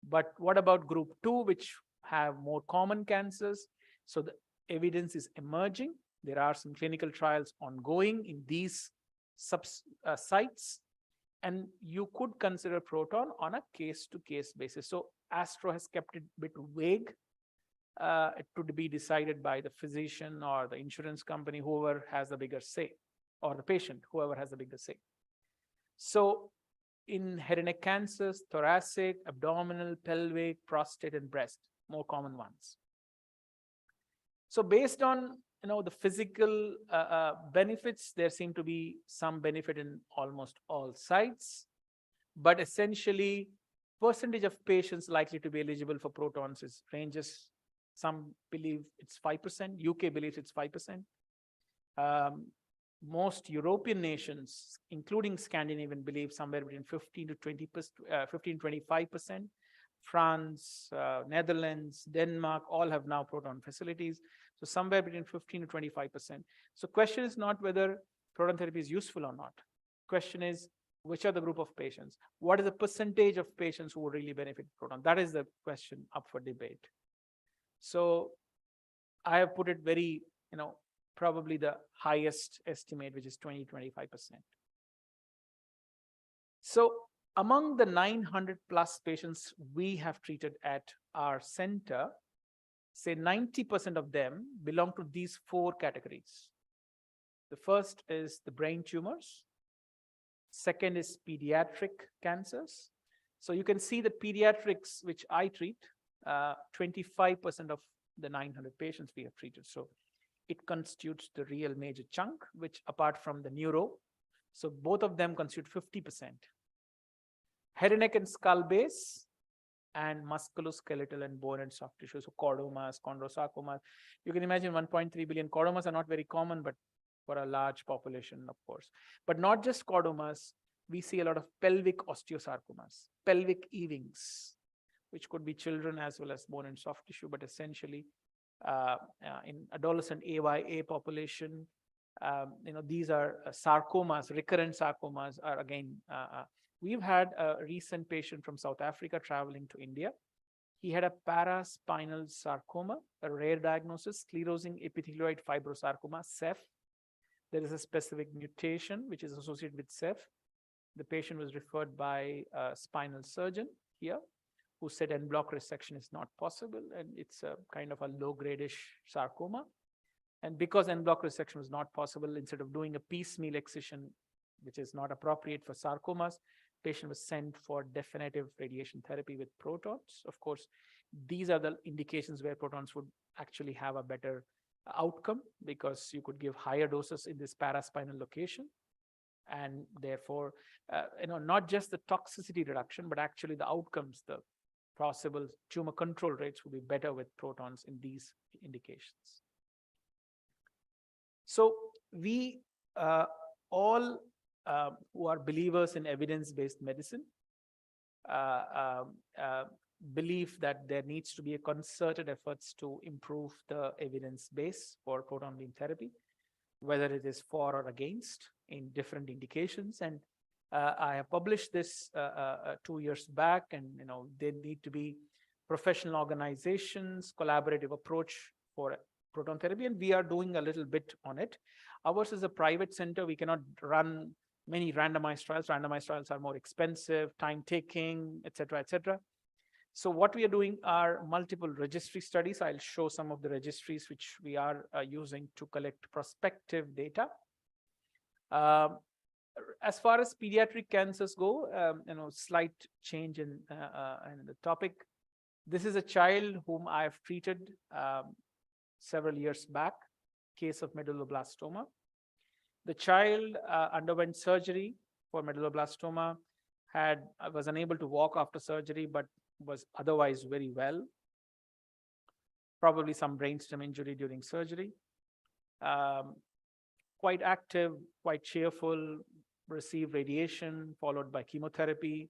But what about group 2, which have more common cancers? So the evidence is emerging. There are some clinical trials ongoing in these sites, and you could consider proton on a case-to-case basis. So Astro has kept it a bit vague. It could be decided by the physician or the insurance company, whoever has the bigger say, or the patient, whoever has the bigger say. So in head and neck cancers, thoracic, abdominal, pelvic, prostate, and breast, more common ones. So based on the physical benefits, there seem to be some benefit in almost all sites, but essentially percentage of patients likely to be eligible for protons ranges. Some believe it's 5%. UK believes it's 5%. Most European nations, including Scandinavian, believe somewhere between 15 to 25%. France, Netherlands, Denmark, all have now proton facilities. So somewhere between 15 to 25%. So question is not whether proton therapy is useful or not. Question is, which are the group of patients? What is the percentage of patients who would really benefit proton? That is the question up for debate. So I have put it very, probably the highest estimate, which is 20-25%. So among the 900 plus patients we have treated at our center, say 90% of them belong to these 4 categories. The first is the brain tumors. Second is pediatric cancers. So you can see that pediatrics, which I treat, 25% of the 900 patients we have treated. So it constitutes the real major chunk, which apart from the neuro, so both of them constitute 50%. Head and neck and skull base, and musculoskeletal and bone and soft tissue, so chordomas, chondrosarcomas. You can imagine 1.3 billion chordomas are not very common, but for a large population, of course. But not just chordomas, we see a lot of pelvic osteosarcomas, pelvic Ewings, which could be children as well as bone and soft tissue, but essentially in adolescent AYA population, these are sarcomas, recurrent sarcomas are again, we've had a recent patient from South Africa traveling to India. He had a paraspinal sarcoma, a rare diagnosis, sclerosing epithelioid fibrosarcoma, CEF. There is a specific mutation which is associated with CEF. The patient was referred by a spinal surgeon here, who said en bloc resection is not possible, and it's a kind of a low-gradish sarcoma. And because en bloc resection was not possible, instead of doing a piecemeal excision, which is not appropriate for sarcomas, patient was sent for definitive radiation therapy with protons. Of course, these are the indications where protons would actually have a better outcome, because you could give higher doses in this paraspinal location. And therefore, not just the toxicity reduction, but actually the outcomes, the possible tumor control rates will be better with protons in these indications. So we all who are believers in evidence-based medicine believe that there needs to be a concerted efforts to improve the evidence base for proton beam therapy, whether it is for or against in different indications. And I have published this 2 years back, and there need to be professional organizations, collaborative approach for proton therapy, and we are doing a little bit on it. Ours is a private center. We cannot run many randomized trials. Randomized trials are more expensive, time-taking, etc., etc. So what we are doing are multiple registry studies. I'll show some of the registries which we are using to collect prospective data. As far as pediatric cancers go, slight change in the topic. This is a child whom I have treated several years back, case of medulloblastoma. The child underwent surgery for medulloblastoma, was unable to walk after surgery, but was otherwise very well. Probably some brainstem injury during surgery. Quite active, quite cheerful, received radiation, followed by chemotherapy.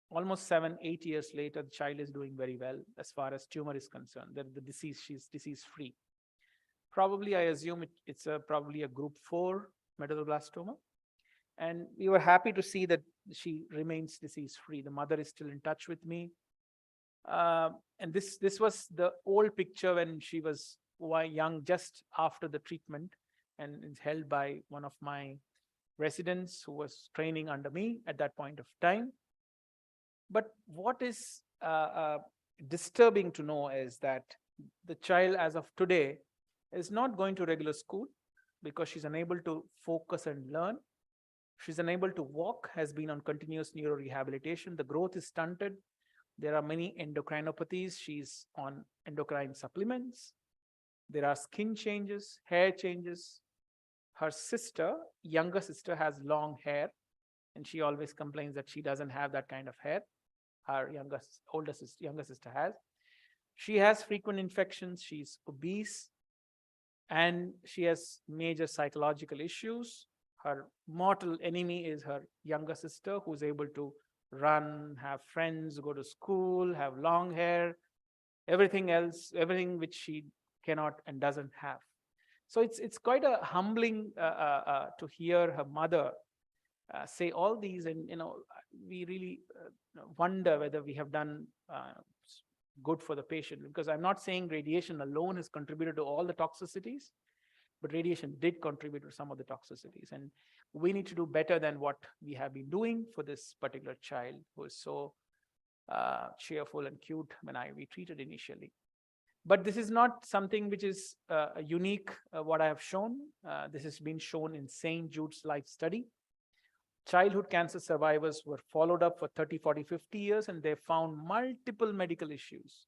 Almost 7-8 years later, the child is doing very well as far as tumor is concerned. The disease, she's disease-free. Probably, I assume it's probably a group 4 medulloblastoma. And we were happy to see that she remains disease-free. The mother is still in touch with me. And this was the old picture when she was young, just after the treatment, and is held by one of my residents who was training under me at that point of time. But what is disturbing to know is that the child, as of today, is not going to regular school because she's unable to focus and learn. She's unable to walk, has been on continuous neurorehabilitation. The growth is stunted. There are many endocrinopathies. She's on endocrine supplements. There are skin changes, hair changes. Her sister, younger sister, has long hair, and she always complains that she doesn't have that kind of hair. Her younger sister has. She has frequent infections. She's obese, and she has major psychological issues. Her mortal enemy is her younger sister, who's able to run, have friends, go to school, have long hair, everything else, everything which she cannot and doesn't have. So it's quite a humbling to hear her mother say all these, and we really wonder whether we have done good for the patient, because I'm not saying radiation alone has contributed to all the toxicities, but radiation did contribute to some of the toxicities, and we need to do better than what we have been doing for this particular child who is so cheerful and cute when we treated initially. But this is not something which is unique, what I have shown. This has been shown in St. Jude's Life study. Childhood cancer survivors were followed up for 30, 40, 50 years, and they found multiple medical issues.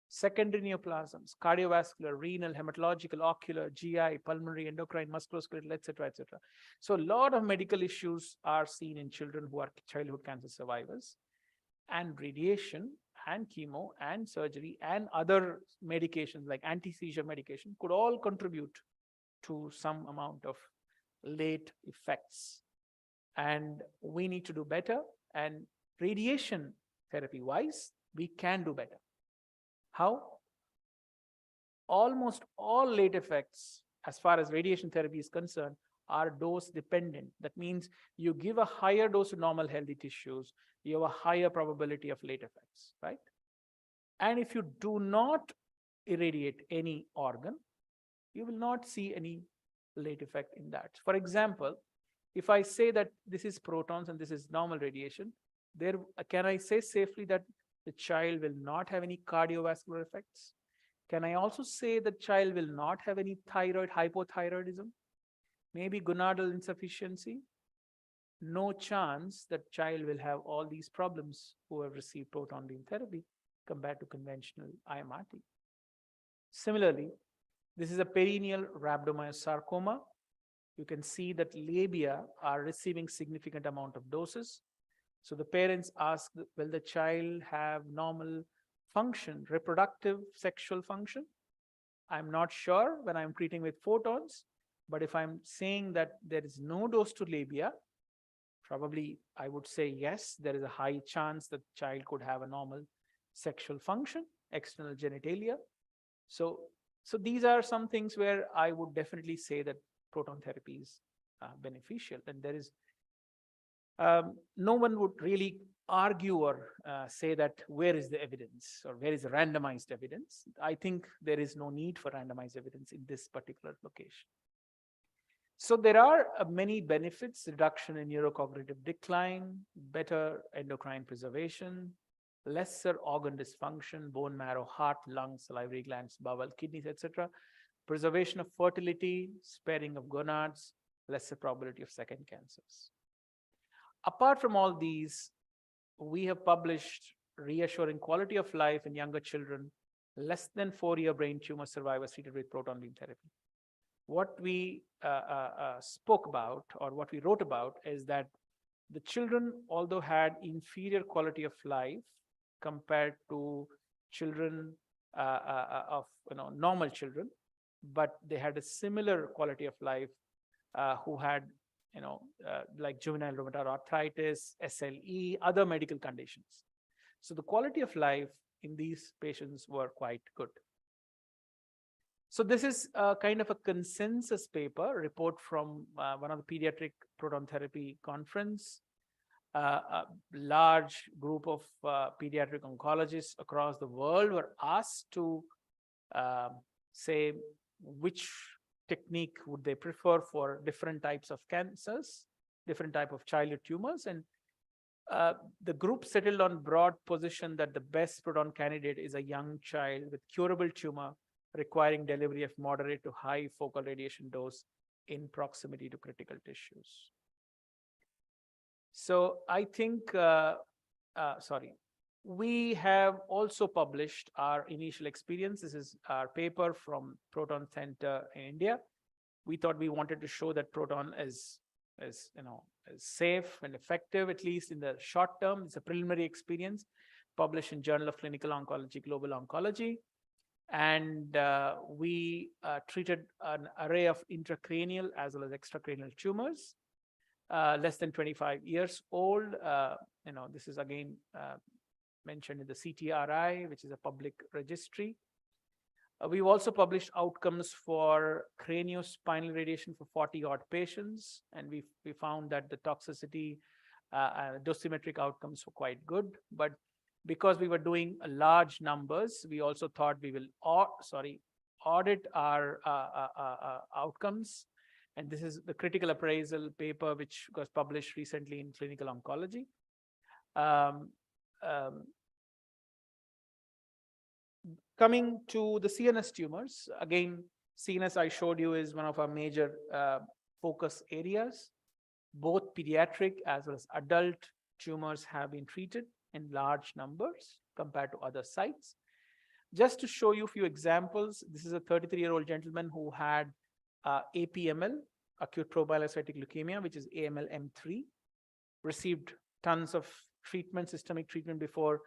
Secondary neoplasms, cardiovascular, renal, hematological, ocular, GI, pulmonary, endocrine, musculoskeletal, etc., etc. So a lot of medical issues are seen in children who are childhood cancer survivors, and radiation and chemo and surgery and other medications like anti-seizure medication could all contribute to some amount of late effects. And we need to do better, and radiation therapy wise, we can do better. How? Almost all late effects, as far as radiation therapy is concerned, are dose dependent. That means you give a higher dose to normal healthy tissues, you have a higher probability of late effects, right? And if you do not irradiate any organ, you will not see any late effect in that. For example, if I say that this is protons and this is normal radiation, can I say safely that the child will not have any cardiovascular effects? Can I also say the child will not have any thyroid hypothyroidism? Maybe gonadal insufficiency? No chance that child will have all these problems who have received proton beam therapy compared to conventional IMRT. Similarly, this is a perineal rhabdomyosarcoma. You can see that labia are receiving significant amount of doses. So the parents ask, will the child have normal function, reproductive sexual function? I'm not sure when I'm treating with photons, but if I'm saying that there is no dose to labia, probably I would say yes, there is a high chance that the child could have a normal sexual function, external genitalia. So these are some things where I would definitely say that proton therapy is beneficial, and there is no one would really argue or say that where is the evidence or where is the randomized evidence. I think there is no need for randomized evidence in this particular location. So there are many benefits: reduction in neurocognitive decline, better endocrine preservation, lesser organ dysfunction, bone marrow, heart, lungs, salivary glands, bowel, kidneys, etc., preservation of fertility, sparing of gonads, lesser probability of second cancers. Apart from all these, we have published reassuring quality of life in younger children, less than 4-year brain tumor survivors treated with proton beam therapy. What we spoke about, or what we wrote about, is that the children, although had inferior quality of life compared to children of normal children, but they had a similar quality of life who had like juvenile rheumatoid arthritis, SLE, other medical conditions. So the quality of life in these patients were quite good. So this is a kind of a consensus paper report from one of the pediatric proton therapy conference. A large group of pediatric oncologists across the world were asked to say which technique would they prefer for different types of cancers, different type of childhood tumors. And the group settled on broad position that the best proton candidate is a young child with curable tumor requiring delivery of moderate to high focal radiation dose in proximity to critical tissues. So I think, we have also published our initial experience. This is our paper from Proton Center in India. We thought we wanted to show that proton is safe and effective, at least in the short term. It's a preliminary experience published in Journal of Clinical Oncology, Global Oncology. And we treated an array of intracranial as well as extracranial tumors, less than 25 years old. This is again mentioned in the CTRI, which is a public registry. We've also published outcomes for craniospinal radiation for 40-odd patients, and we found that the toxicity, dosimetric outcomes were quite good. But because we were doing large numbers, we also thought we will audit our outcomes. And this is the critical appraisal paper, which was published recently in Clinical Oncology. Coming to the CNS tumors, again, CNS I showed you is one of our major focus areas. Both pediatric as well as adult tumors have been treated in large numbers compared to other sites. Just to show you a few examples, this is a 33-year-old gentleman who had APML, acute promyelocytic leukemia, which is AML M3, received tons of treatment, systemic treatment before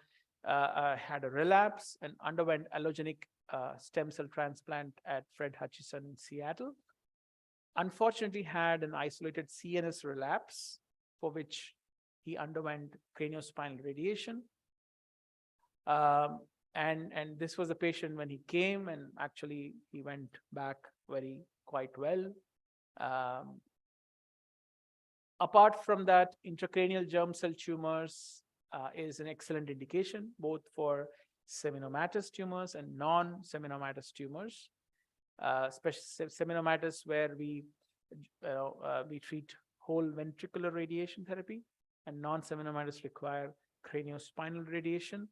had a relapse and underwent allogenic stem cell transplant at Fred Hutchinson in Seattle. Unfortunately, had an isolated CNS relapse for which he underwent craniospinal radiation. And this was a patient when he came, and actually he went back quite well. Apart from that, intracranial germ cell tumors is an excellent indication, both for seminomatous tumors and non-seminomatous tumors. Especially seminomatous, where we treat whole ventricular radiation therapy, and non-seminomatous require craniospinal radiation.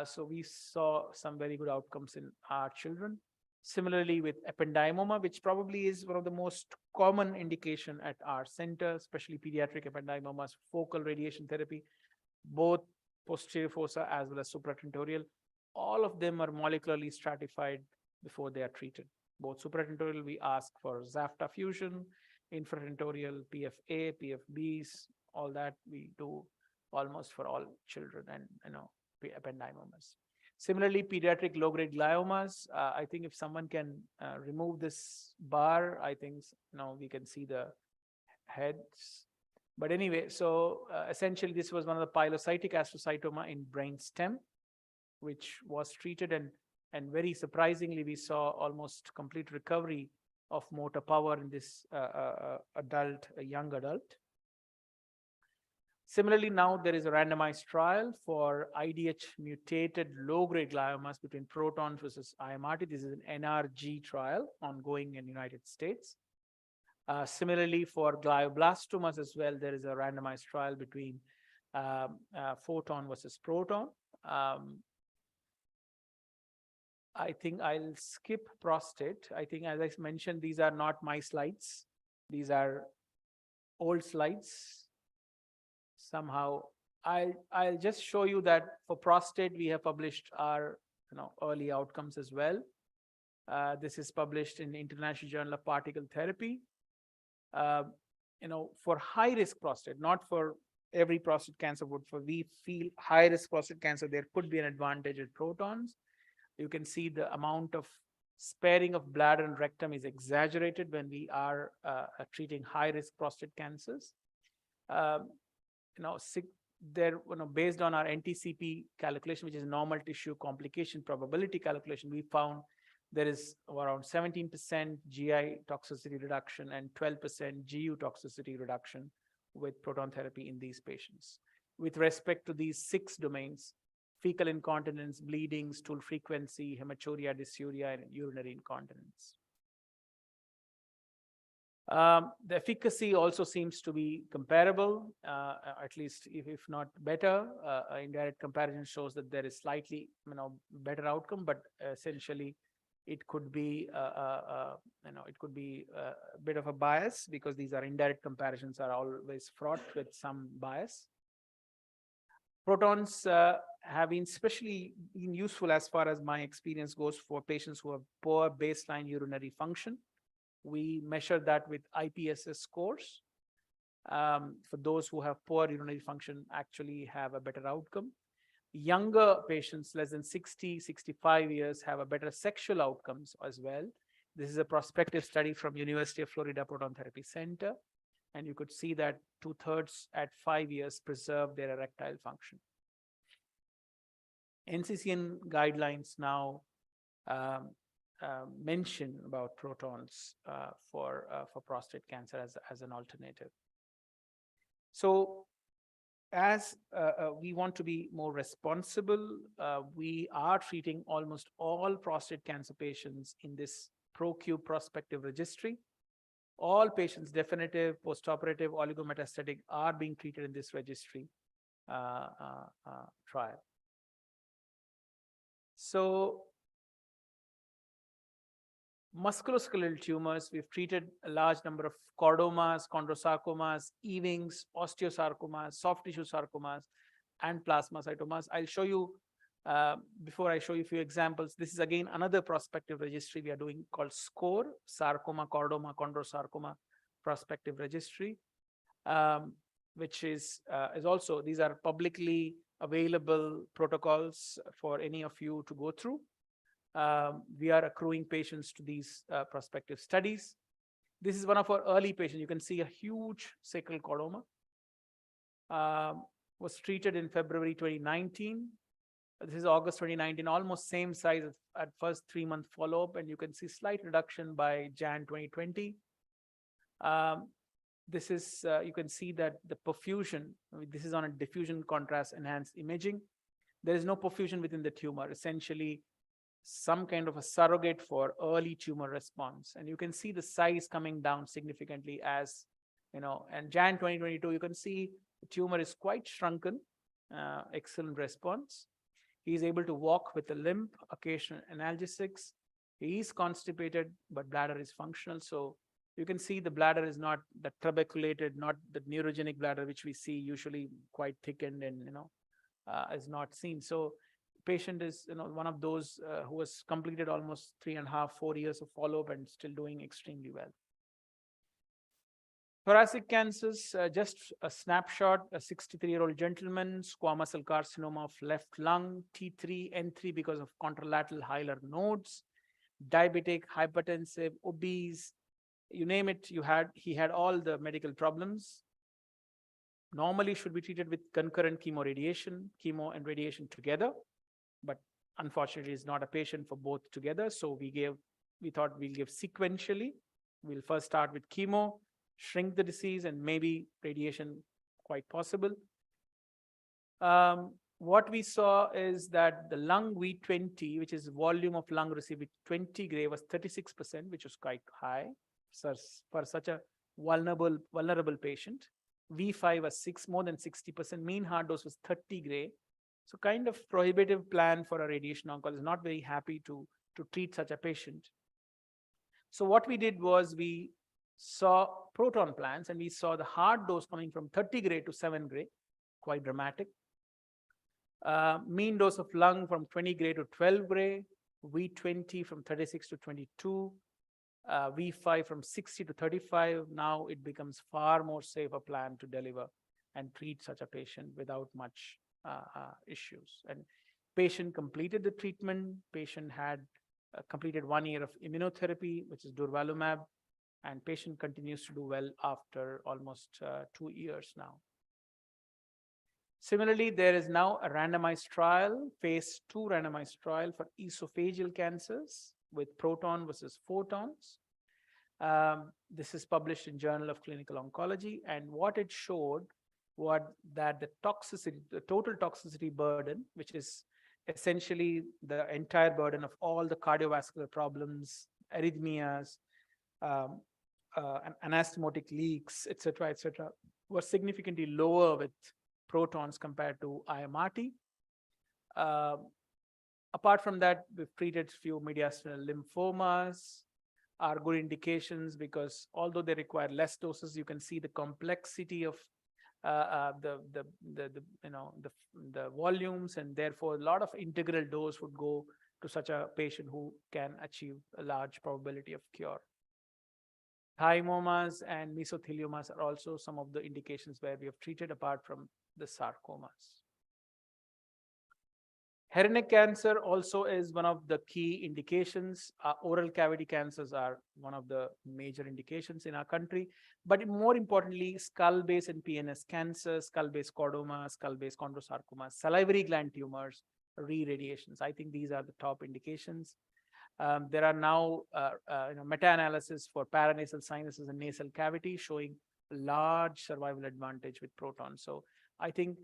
So we saw some very good outcomes in our children. Similarly with ependymoma, which probably is one of the most common indication at our center, especially pediatric ependymomas, focal radiation therapy, both posterior fossa as well as supratentorial. All of them are molecularly stratified before they are treated. Both supratentorial, we ask for ZAFTA fusion, infratentorial, PFA, PFBs, all that we do almost for all children and ependymomas. Similarly, pediatric low-grade gliomas, I think if someone can remove this bar, I think we can see the heads. But anyway, so essentially this was one of the pilocytic astrocytoma in brain stem, which was treated, and very surprisingly, we saw almost complete recovery of motor power in this young adult. Similarly, now there is a randomized trial for IDH mutated low-grade gliomas between Proton versus IMRT. This is an NRG trial ongoing in the United States. Similarly, for glioblastomas as well, there is a randomized trial between Photon versus Proton. I think I'll skip prostate. I think, as I mentioned, these are not my slides. These are old slides. Somehow, I'll just show you that for prostate, we have published our early outcomes as well. This is published in the International Journal of Particle Therapy. For high-risk prostate, not for every prostate cancer, but for we feel high-risk prostate cancer, there could be an advantage with protons. You can see the amount of sparing of bladder and rectum is exaggerated when we are treating high-risk prostate cancers. Based on our NTCP calculation, which is normal tissue complication probability calculation, we found there is around 17% GI toxicity reduction and 12% GU toxicity reduction with proton therapy in these patients. With respect to these 6 domains: fecal incontinence, bleeding, stool frequency, hematuria, dysuria, and urinary incontinence. The efficacy also seems to be comparable, at least if not better. Indirect comparison shows that there is slightly better outcome, but essentially it could be a bit of a bias, because these are indirect comparisons are always fraught with some bias. Protons have been especially useful, as far as my experience goes, for patients who have poor baseline urinary function. We measure that with IPSS scores. For those who have poor urinary function, actually have a better outcome. Younger patients, less than 60, 65 years, have a better sexual outcomes as well. This is a prospective study from University of Florida Proton Therapy Center. And you could see that 2/3 at 5 years preserve their erectile function. NCCN guidelines now mention about protons for prostate cancer as an alternative. So, as we want to be more responsible, we are treating almost all prostate cancer patients in this ProCube prospective registry. All patients, definitive, postoperative, oligometastatic, are being treated in this registry trial. So, musculoskeletal tumors, we've treated a large number of chordomas, chondrosarcomas, Ewings, osteosarcomas, soft tissue sarcomas, and plasmacytomas. I'll show you, before I show you a few examples, this is again another prospective registry we are doing called SCORE, sarcoma, chordoma, chondrosarcoma prospective registry, which is also, these are publicly available protocols for any of you to go through. We are accruing patients to these prospective studies. This is one of our early patients. You can see a huge sacral chordoma. Was treated in February 2019. This is August 2019, almost same size at first 3-month follow-up, and you can see slight reduction by Jan 2020. This is, you can see that the perfusion, this is on a diffusion contrast enhanced imaging. There is no perfusion within the tumor, essentially some kind of a surrogate for early tumor response. And you can see the size coming down significantly as, and Jan 2022, you can see the tumor is quite shrunken, excellent response. He is able to walk with a limp, occasional analgesics. He is constipated, but bladder is functional. So you can see the bladder is not the trabeculated, not the neurogenic bladder, which we see usually quite thickened and, is not seen. So patient is, one of those who has completed almost 3.5-4 years of follow-up and still doing extremely well. Thoracic cancers, just a snapshot, a 63-year-old gentleman, squamous cell carcinoma of left lung, T3, N3 because of contralateral hilar nodes, diabetic, hypertensive, obese, you name it, he had all the medical problems. Normally should be treated with concurrent chemo and radiation together, but unfortunately is not a patient for both together. So we thought we'll give sequentially. We'll first start with chemo, shrink the disease, and maybe radiation, quite possible. What we saw is that the lung V20, which is volume of lung received with 20 gray, was 36%, which was quite high for such a vulnerable patient. V5 was more than 60%. Mean heart dose was 30 gray. So kind of prohibitive plan for a radiation oncologist, not very happy to treat such a patient. So what we did was we saw proton plans, and we saw the heart dose coming from 30 gray to 7 gray, quite dramatic. Mean dose of lung from 20 gray to 12 gray, V20 from 36 to 22, V5 from 60 to 35. Now it becomes far more safer plan to deliver and treat such a patient without much issues. And patient completed the treatment. Patient had completed 1 year of immunotherapy, which is durvalumab, and patient continues to do well after almost 2 years now. Similarly, there is now a randomized trial, phase 2 randomized trial for esophageal cancers with proton versus photons. This is published in Journal of Clinical Oncology, and what it showed was that the toxicity, the total toxicity burden, which is essentially the entire burden of all the cardiovascular problems, arrhythmias, anastomotic leaks, etc., was significantly lower with protons compared to IMRT. Apart from that, we've treated few mediastinal lymphomas, are good indications because although they require less doses, you can see the complexity of the volumes, and therefore a lot of integral dose would go to such a patient who can achieve a large probability of cure. Thymomas and mesotheliomas are also some of the indications where we have treated apart from the sarcomas. Head and neck cancer also is one of the key indications. Oral cavity cancers are one of the major indications in our country, but more importantly, skull-base and PNS cancers, skull-base chordoma, skull-base chondrosarcoma, salivary gland tumors, re-radiations. I think these are the top indications. There are now meta-analysis for paranasal sinuses and nasal cavity showing large survival advantage with proton. So I think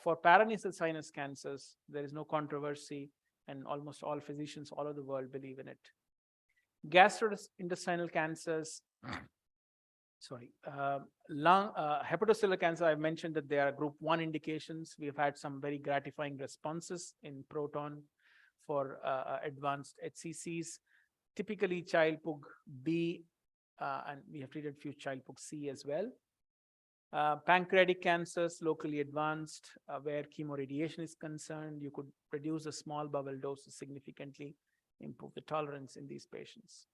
for paranasal sinus cancers, there is no controversy, and almost all physicians all over the world believe in it. Gastrointestinal cancers, hepatocellular cancer, I've mentioned that they are group 1 indications. We've had some very gratifying responses in proton for advanced HCCs, typically Child-Pugh B, and we have treated few Child-Pugh C as well. Pancreatic cancers, locally advanced, where chemoradiation is concerned, you could reduce the small bowel doses significantly, improve the tolerance in these patients.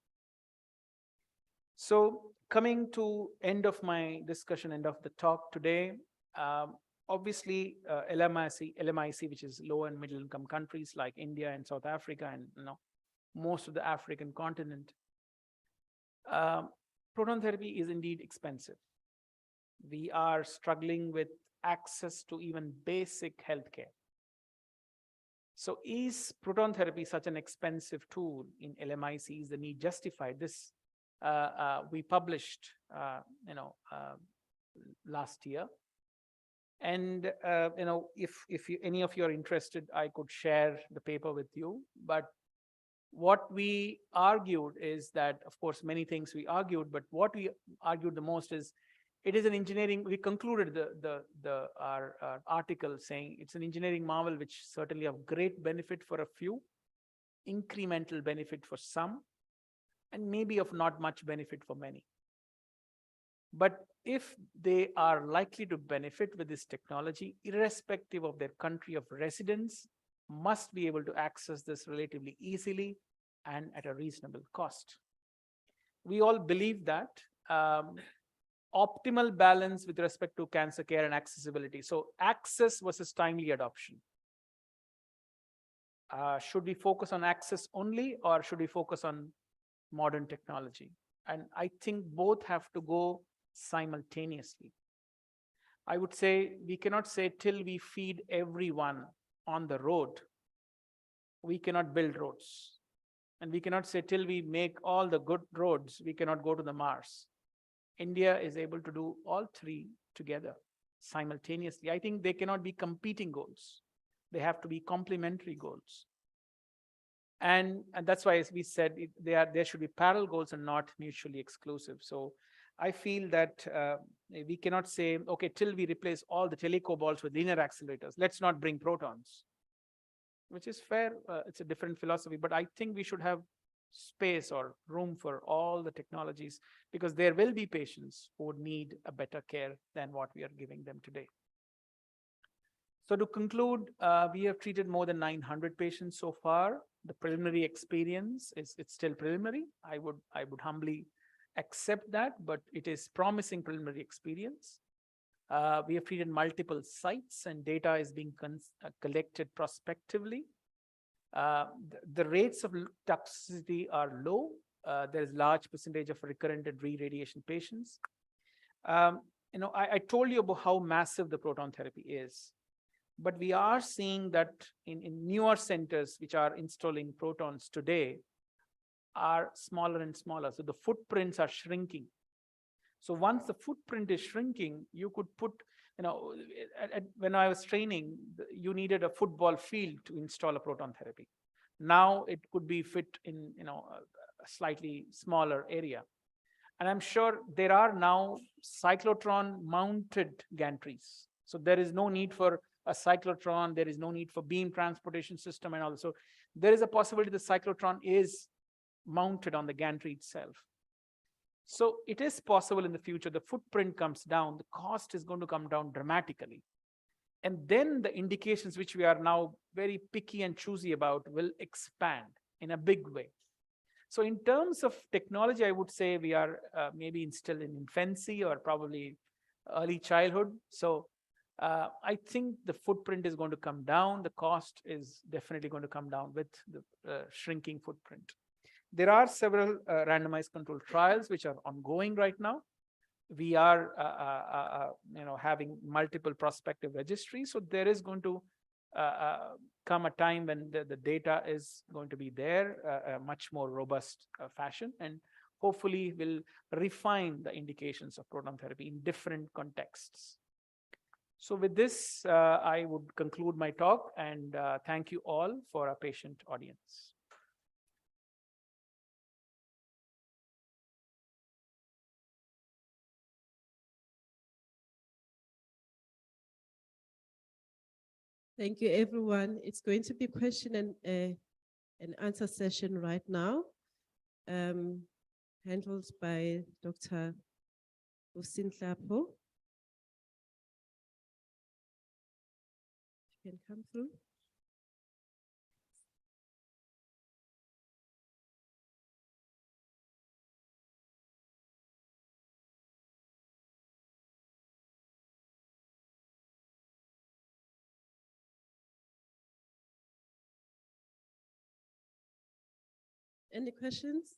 So coming to end of my discussion, end of the talk today, obviously LMIC, which is low and middle income countries like India and South Africa and most of the African continent, proton therapy is indeed expensive. We are struggling with access to even basic healthcare. So is proton therapy such an expensive tool in LMIC? Is the need justified? This we published last year. And if any of you are interested, I could share the paper with you. But what we argued is that, of course, many things we argued, but what we argued the most is it is an engineering. We concluded our article saying it's an engineering marvel which certainly of great benefit for a few, incremental benefit for some, and maybe of not much benefit for many. But if they are likely to benefit with this technology, irrespective of their country of residence, must be able to access this relatively easily and at a reasonable cost. We all believe that optimal balance with respect to cancer care and accessibility. So access versus timely adoption. Should we focus on access only, or should we focus on modern technology? And I think both have to go simultaneously. I would say we cannot say till we feed everyone on the road, we cannot build roads. And we cannot say till we make all the good roads, we cannot go to the Mars. India is able to do all three together. simultaneously. I think they cannot be competing goals. They have to be complementary goals. And that's why, as we said, there should be parallel goals and not mutually exclusive. So I feel that we cannot say, okay, till we replace all the telecobalts with linear accelerators, let's not bring protons, which is fair. It's a different philosophy, but I think we should have space or room for all the technologies, because there will be patients who would need a better care than what we are giving them today. So to conclude, we have treated more than 900 patients so far. The preliminary experience it's still preliminary. I would humbly accept that, but it is promising preliminary experience. We have treated multiple sites and data is being collected prospectively. The rates of toxicity are low. There is large percentage of recurrent and re-radiation patients. I told you about how massive the proton therapy is. But we are seeing that in newer centers which are installing protons today are smaller and smaller. So the footprints are shrinking. So once the footprint is shrinking, you could put, when I was training, you needed a football field to install a proton therapy. Now it could be fit in, a slightly smaller area. And I'm sure there are now cyclotron mounted gantries. So there is no need for a cyclotron, there is no need for beam transportation system, and also there is a possibility the cyclotron is mounted on the gantry itself. So it is possible in the future, the footprint comes down, the cost is going to come down dramatically. And then the indications which we are now very picky and choosy about will expand in a big way. So in terms of technology, I would say we are maybe still in infancy or probably early childhood. So I think the footprint is going to come down. The cost is definitely going to come down with the shrinking footprint. There are several randomized controlled trials which are ongoing right now. We are having multiple prospective registries. So there is going to come a time when the data is going to be there, a much more robust fashion, and hopefully will refine the indications of proton therapy in different contexts. So with this, I would conclude my talk, and thank you all for our patient audience. Thank you, everyone. It's going to be question and answer session right now, handled by Dr. Usinhlapo. You can come through. Any questions?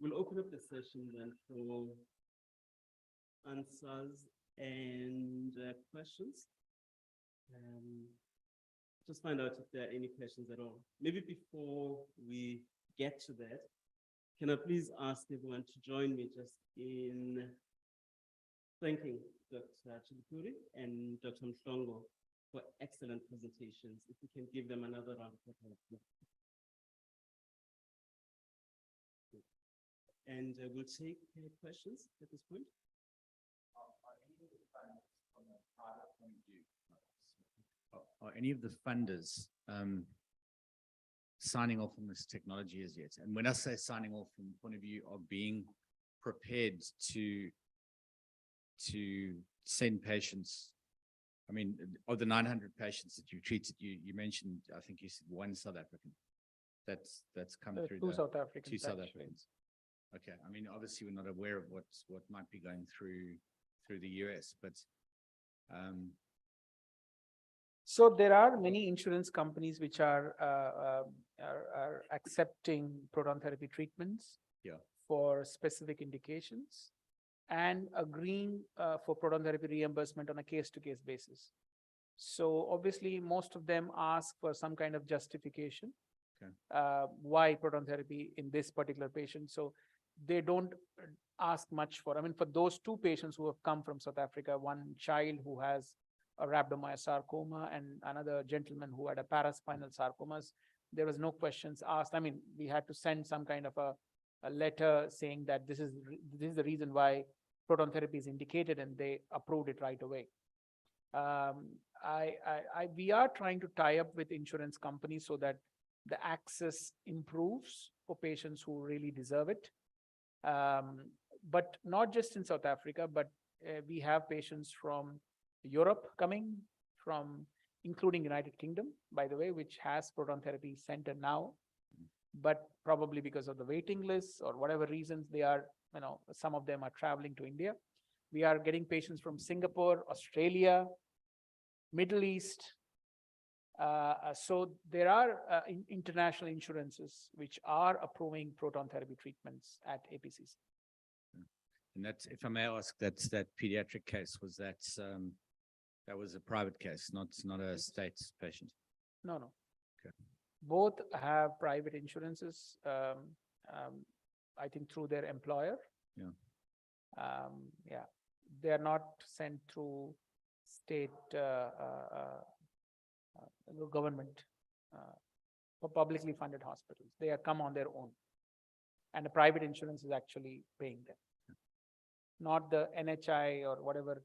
We'll open up the session then for answers and questions. Just find out if there are any questions at all. Maybe before we get to that, can I please ask everyone to join me just in thanking Dr. Chilukuri and Dr. Mhlongo for excellent presentations. If we can give them another round of applause. And we'll take questions at this point. Are any of the funders signing off on this technology as yet? And when I say signing off from the point of view of being prepared to send patients, I mean, of the 900 patients that you treated, you mentioned, I think you said one South African. That's come through. Two South Africans. Two South Africans. Okay. I mean, obviously we're not aware of what might be going through the US, but so there are many insurance companies which are accepting proton therapy treatments for specific indications. and agreeing for proton therapy reimbursement on a case-to-case basis. So obviously, most of them ask for some kind of justification. Why proton therapy in this particular patient? So they don't ask much for. I mean, for those two patients who have come from South Africa, one child who has a rhabdomyosarcoma and another gentleman who had a paraspinal sarcomas, there was no questions asked. I mean, we had to send some kind of a letter saying that this is the reason why proton therapy is indicated, and they approved it right away. We are trying to tie up with insurance companies so that the access improves for patients who really deserve it. But not just in South Africa, but we have patients from Europe coming, from including United Kingdom, by the way, which has proton therapy center now, but probably because of the waiting lists or whatever reasons they are, some of them are traveling to India. We are getting patients from Singapore, Australia, Middle East. So there are international insurances which are approving proton therapy treatments at APCC. And that's, if I may ask, that pediatric case, was that was a private case, not a state patient? No. Okay. Both have private insurances, I think through their employer. Yeah. They are not sent through state government or publicly funded hospitals. They are come on their own, and the private insurance is actually paying them, not the NHI or whatever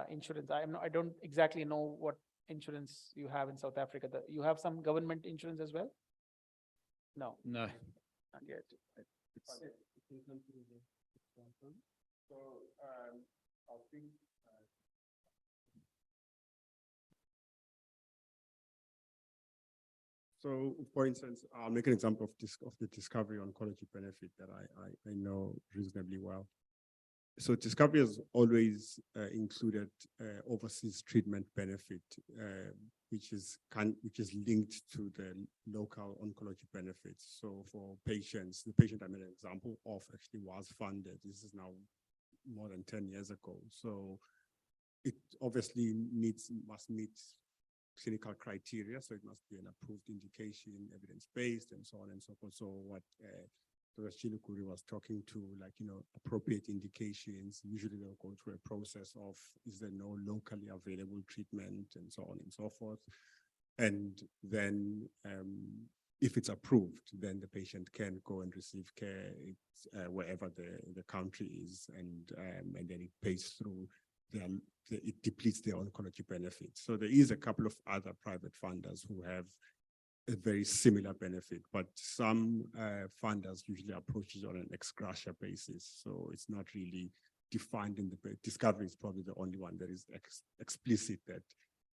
insurance. I don't exactly know what insurance you have in South Africa. You have some government insurance as well? No. No. Not yet. So I think so, for instance, I'll make an example of the discovery oncology benefit that I know reasonably well. So discovery has always included overseas treatment benefit, which is linked to the local oncology benefits. So for patients, the patient I made an example of actually was funded. This is now more than 10 years ago. So it obviously must meet clinical criteria. So it must be an approved indication, evidence-based, and so on and so forth. So what Dr. Chilukuri was talking to, appropriate indications, usually they'll go through a process of, is there no locally available treatment, and so on and so forth. And then if it's approved, then the patient can go and receive care wherever the country is, and then it pays through, it depletes their oncology benefits. So there is a couple of other private funders who have a very similar benefit, but some funders usually approach it on an ex gratia basis. So it's not really defined in the discovery is probably the only one that is explicit that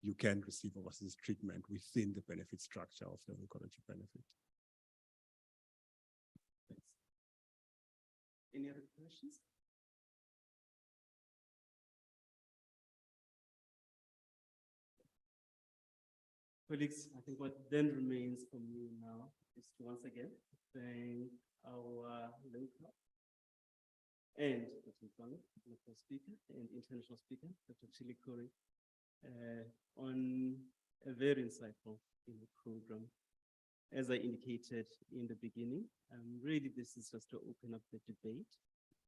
you can receive overseas treatment within the benefit structure of the oncology benefit. Thanks. Any other questions? Colleagues, I think what then remains for me now is to once again thank our local and local speaker and international speaker, Dr. Chilukuri, on a very insightful program. As I indicated in the beginning, really this is just to open up the debate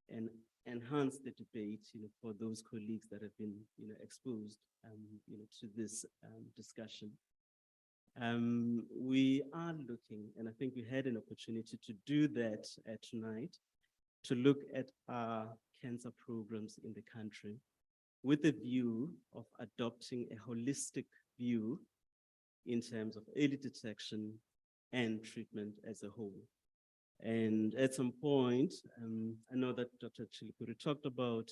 and enhance the debate, for those colleagues that have been, exposed, to this discussion. We are looking, and I think we had an opportunity to do that tonight, to look at our cancer programs in the country with a view of adopting a holistic view in terms of early detection and treatment as a whole. And at some point, I know that Dr. Chilukuri talked about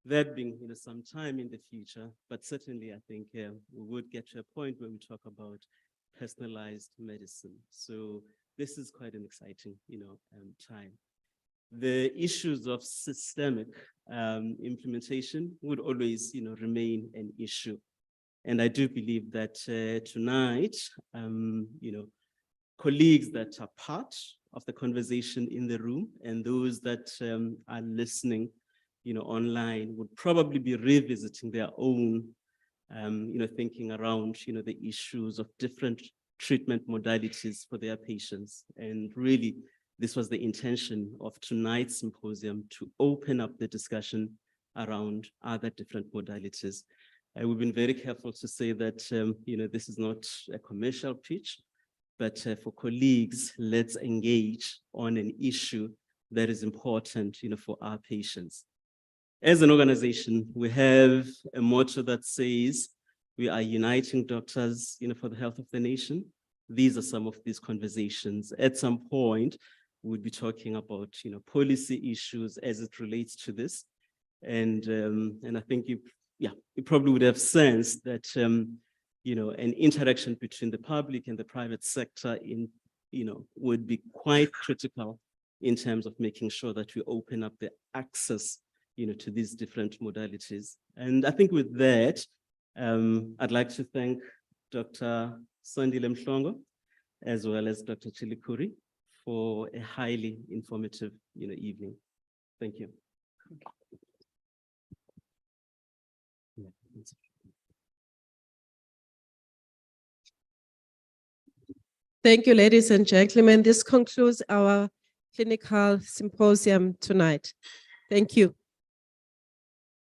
that being some time in the future, but certainly I think we would get to a point where we talk about personalized medicine. So this is quite an exciting, time. The issues of systemic implementation would always, remain an issue. And I do believe that tonight, colleagues that are part of the conversation in the room and those that are listening online would probably be revisiting their own, thinking around, the issues of different treatment modalities for their patients. And really, this was the intention of tonight's symposium, to open up the discussion around other different modalities. We've been very careful to say that, this is not a commercial pitch, but for colleagues, let's engage on an issue that is important, for our patients. As an organization, we have a motto that says, we are uniting doctors, for the health of the nation. These are some of these conversations. At some point, we'll be talking about, policy issues as it relates to this. And I think you probably would have sensed that, an interaction between the public and the private sector would be quite critical in terms of making sure that we open up the access, to these different modalities. And I think with that, I'd like to thank Dr. Sandile Mhlongo, as well as Dr. Chilukuri, for a highly informative, evening. Thank you. Thank you, ladies and gentlemen. This concludes our clinical symposium tonight. Thank you.